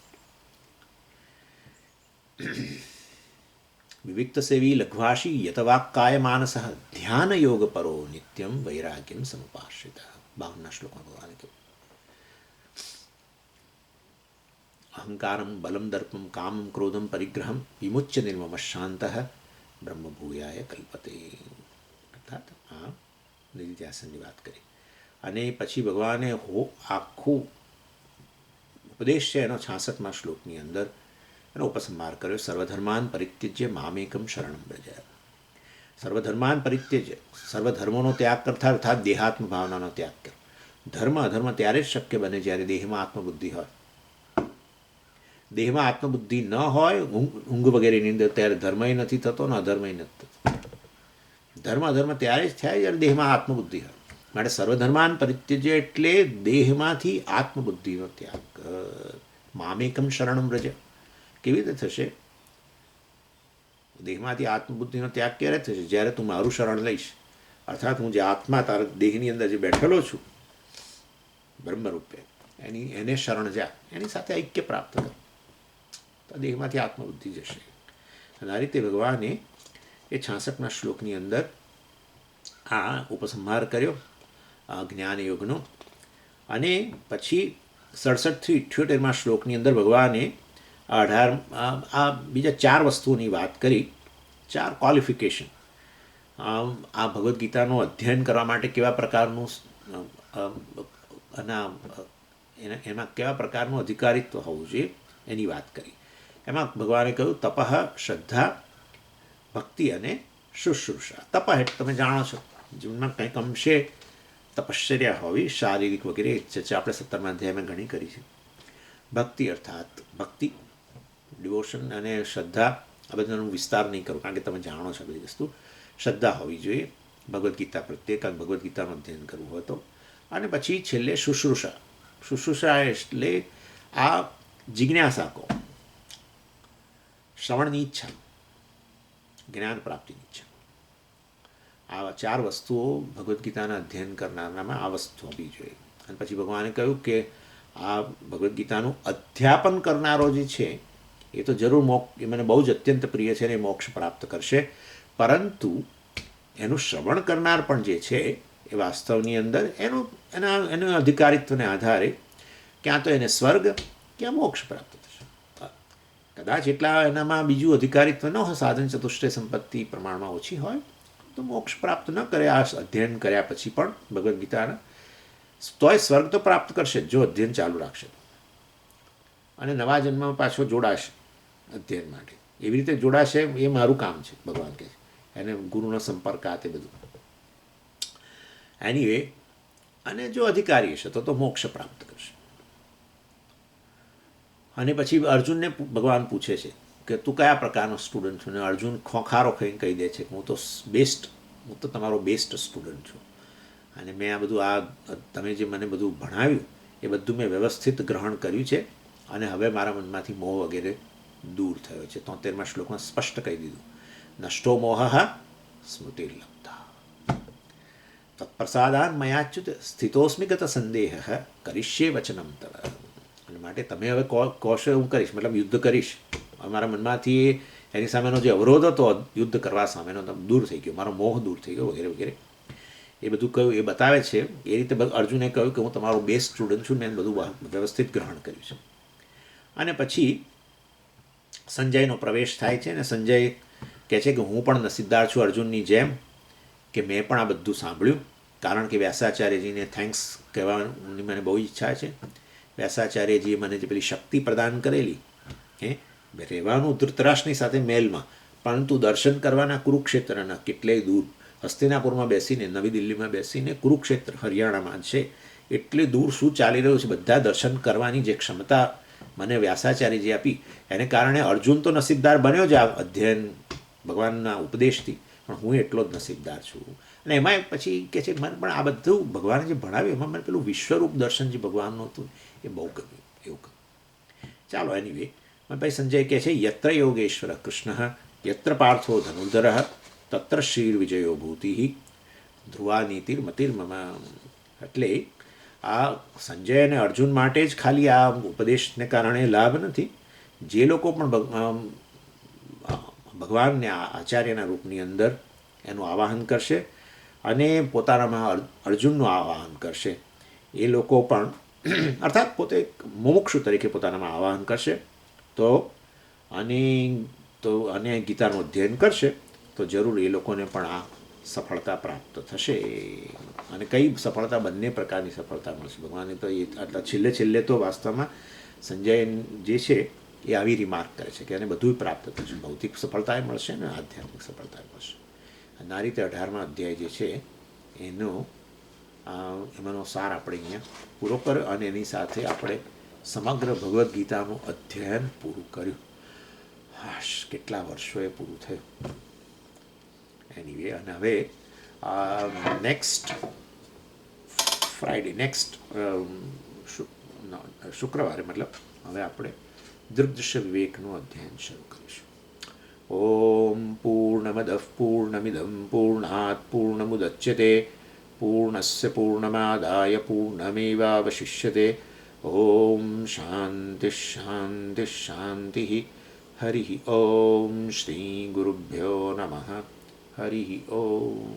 વિવિક્ત સેવી લઘ્વાશી યતવાક્કાય માનસ ધ્યાન યોગ પરો નિત્યમ વૈરાગ્યમ સમુપાશ્રિત. 52 શ્લોકમાં ભગવાને કહ્યું અહંકારમ બલમ દર્પમ કામમ ક્રોધમ પરિગ્રહમ વિમુચ્ય નિર્મમ શાંત બ્રહ્મભૂયાય કલ્પતે. અર્થાત આ નિધ્યાસનની વાત કરી. અને પછી ભગવાને આખું ઉપદેશ છે એનો 66મા શ્લોકની અંદર એનો ઉપસંહાર કર્યો. સર્વધર્માન પરિત્યજ્ય મામેકમ શરણમ વ્રજ. સર્વધર્માન પરિત્યજ્ય, સર્વધર્મોનો ત્યાગ કરતા અર્થાત દેહાત્મ ભાવનાનો ત્યાગ કર. ધર્મ અધર્મ ત્યારે જ શક્ય બને જ્યારે દેહમાં આત્મબુદ્ધિ હોય. દેહમાં આત્મબુદ્ધિ ન હોય, ઊંઘ વગેરેની અંદર, ત્યારે ધર્મય નથી થતો ને અધર્મય નથી થતો. ધર્મ અધર્મ ત્યારે જ થાય જ્યારે દેહમાં આત્મબુદ્ધિ હોય. માટે સર્વધર્માન પરિત્યજ્ય એટલે દેહમાંથી આત્મબુદ્ધિનો ત્યાગ. મામેકમ શરણમ વ્રજ. કેવી રીતે થશે? દેહમાંથી આત્મબુદ્ધિનો ત્યાગ ક્યારે થશે? જ્યારે તું મારું શરણ લઈશ. અર્થાત હું જે આત્મા તારા દેહની અંદર જે બેઠેલો છું બ્રહ્મરૂપે, એને શરણ જા, એની સાથે ઐક્ય પ્રાપ્ત કર, તો દેહમાંથી આત્મબુદ્ધિ જશે. અને આ રીતે ભગવાને એ 66મા શ્લોકની અંદર આ ઉપસંહાર કર્યો જ્ઞાનયોગનો. અને પછી 67 થી 78મા શ્લોકની અંદર ભગવાને આ બીજા 4 વસ્તુઓની વાત કરી, 4 ક્વોલિફિકેશન. આ ભગવદ્ ગીતાનું અધ્યયન કરવા માટે કેવા પ્રકારનું એમાં કેવા પ્રકારનું અધિકારીત્વ હોવું જોઈએ એની વાત કરી. એમાં ભગવાને કહ્યું તપઃ, શ્રદ્ધા, ભક્તિ અને શુશ્રૂષા. તપઃ એટલે તમે જાણો છો, જીવનમાં કંઈક અંશે તપશ્ચર્યા હોવી, શારીરિક વગેરે ચર્ચા આપણે 17મા અધ્યાયમાં ઘણી કરી છે. ભક્તિ અર્થાત ભક્તિ, ડિવોશન, અને શ્રદ્ધા. આ બધાનો વિસ્તાર નહીં કરું કારણ કે તમે જાણો છો બધી વસ્તુ. શ્રદ્ધા હોવી જોઈએ ભગવદ્ ગીતા પ્રત્યે, કારણ ભગવદ્ ગીતાનું અધ્યયન કરવું હોય તો. અને પછી છેલ્લે શુશ્રૂષા. શુશ્રૂષા એટલે આ જિજ્ઞાસા કહો, શ્રવણની ઈચ્છા, જ્ઞાન પ્રાપ્તિની ઈચ્છા. આ 4 વસ્તુઓ ભગવદ્ ગીતાના અધ્યયન કરનારામાં આ વસ્તુ હોવી જોઈએ. અને પછી ભગવાને કહ્યું કે આ ભગવદ્ ગીતાનું અધ્યાપન કરનારો જે છે એ તો જરૂર એ મને બહુ જ અત્યંત પ્રિય છે ને એ મોક્ષ પ્રાપ્ત કરશે, પરંતુ એનું શ્રવણ કરનાર પણ જે છે એ વાસ્તવની અંદર એના અધિકારીત્વને આધારે ક્યાં તો એને સ્વર્ગ ક્યાં મોક્ષ પ્રાપ્ત થશે. કદાચ એટલા એનામાં બીજું અધિકારીત્વ ન હોય, સાધન ચતુષ્ટય સંપત્તિ પ્રમાણમાં ઓછી હોય, તો મોક્ષ પ્રાપ્ત ન કરે આ અધ્યયન કર્યા પછી પણ ભગવદ્ ગીતાના, તોય સ્વર્ગ તો પ્રાપ્ત કરશે જો અધ્યયન ચાલુ રાખશે. અને નવા જન્મમાં પાછો જોડાશે અધ્યયન માટે. એવી રીતે જોડાશે એ મારું કામ છે, ભગવાન કહે છે. એને ગુરુનો સંપર્ક આ તે બધું. એનીવે, અને જો અધિકારી હશે તો મોક્ષ પ્રાપ્ત કરશે. અને પછી અર્જુનને ભગવાન પૂછે છે કે તું કયા પ્રકારનો સ્ટુડન્ટ છું? અને અર્જુન ખોખારો ખાઈને કહી દે છે કે હું તો તમારો બેસ્ટ સ્ટુડન્ટ છું. અને મેં આ બધું તમે જે મને બધું ભણાવ્યું એ બધું મેં વ્યવસ્થિત ગ્રહણ કર્યું છે, અને હવે મારા મનમાંથી મોહ વગેરે દૂર થયો છે. 73મા શ્લોકમાં સ્પષ્ટ કહી દીધું, નષ્ટો મોહ સ્મૃતિર્લબ્ધા તત્પ્રસાદાન મયાચ્યુત સ્થિતોસ્મિ ગત સંદેહ કરિષ્યે વચનમ તવ. અને માટે તમે હવે કહોશો હું કરીશ, મતલબ યુદ્ધ કરીશ. મારા મનમાંથી એની સામેનો જે અવરોધ હતો યુદ્ધ કરવા સામેનો દૂર થઈ ગયો, મારો મોહ દૂર થઈ ગયો વગેરે વગેરે. એ બધું કહ્યું, એ બતાવે છે. એ રીતે અર્જુને કહ્યું કે હું તમારો બેસ્ટ સ્ટુડન્ટ છું, મેં બધું વ્યવસ્થિત ગ્રહણ કર્યું છે. અને પછી સંજયનો પ્રવેશ થાય છે, અને સંજય કહે છે કે હું પણ નસીબદાર છું અર્જુનની જેમ, કે મેં પણ આ બધું સાંભળ્યું. કારણ કે વ્યાસાચાર્યજીને થેન્ક્સ કહેવાની મને બહુ ઈચ્છા છે. વ્યાસાચાર્યજીએ મને જે પેલી શક્તિ પ્રદાન કરેલી, રહેવાનું ધૃતરાષ્ટ્રની સાથે મહેલમાં, પરંતુ દર્શન કરવાના કુરુક્ષેત્રના કેટલેય દૂર, હસ્તિનાપુરમાં બેસીને, નવી દિલ્હીમાં બેસીને, કુરુક્ષેત્ર હરિયાણામાં છે, એટલે દૂર શું ચાલી રહ્યું છે બધા દર્શન કરવાની જે ક્ષમતા મને વ્યાસાચાર્યજી આપી, એને કારણે અર્જુન તો નસીબદાર બન્યો જ આ અધ્યયન ભગવાનના ઉપદેશથી, પણ હું એટલો જ નસીબદાર છું. અને એમાં પછી કહે છે મને પણ આ બધું ભગવાને જે ભણાવ્યું એમાં મને પેલું વિશ્વરૂપ દર્શન જે ભગવાનનું હતું એ બહુ ગમ્યું. એવું કહ્યું. ચાલો, એનીવે, પછી સંજય કહે છે યત્ર યોગેશ્વર કૃષ્ણ યત્ર પાર્થો ધનુર્ધર તત્ર શ્રીર્વિજયો ભૂતિ ધ્રુવા નીતિર્મતિર્મમ. એટલે આ સંજય અને અર્જુન માટે જ ખાલી આ ઉપદેશને કારણે લાભ નથી. જે લોકો પણ ભગવાનને આચાર્યના રૂપની અંદર એનું આવાહન કરશે અને પોતાનામાં અર્જુનનું આવાહન કરશે, એ લોકો પણ અર્થાત પોતે મુમુક્ષુ તરીકે પોતાનામાં આવાહન કરશે તો અને અને ગીતાનું અધ્યયન કરશે તો જરૂર એ લોકોને પણ આ સફળતા પ્રાપ્ત થશે. અને કઈ સફળતા? બંને પ્રકારની સફળતા મળશે. ભગવાને તો એ આટલા છેલ્લે તો વાસ્તવમાં સંજય જે છે એ આવી રિમાર્ક કરે છે કે એને બધું પ્રાપ્ત થશે, ભૌતિક સફળતાએ મળશે ને આધ્યાત્મિક સફળતાએ મળશે. અને આ રીતે 18મા અધ્યાય જે છે એમાંનો સાર આપણે અહીંયા પૂરો કર્યો અને એની સાથે આપણે સમગ્ર ભગવદ્ ગીતાનું અધ્યયન પૂરું કર્યું. કેટલા વર્ષોએ પૂરું થયું. એનીવે, અને હવે નેક્સ્ટ ફ્રાઈડે, નેક્સ્ટ શુક્રવારે મતલબ હવે આપણે દૃગ્દૃશ્ય વિવેકનું અધ્યયન શરૂ કરીશું. ઓમ પૂર્ણમદ પૂર્ણમિદમ પૂર્ણાત પૂર્ણમુદચ્યતે પૂર્ણસ્ય પૂર્ણમાદાય પૂર્ણમેવાવશિષ્યતે. ઓમ શાંતિ શાંતિ શાંતિ. હરિ ઓમ શ્રી ગુરુભ્યો નમઃ. હરિ ઓમ.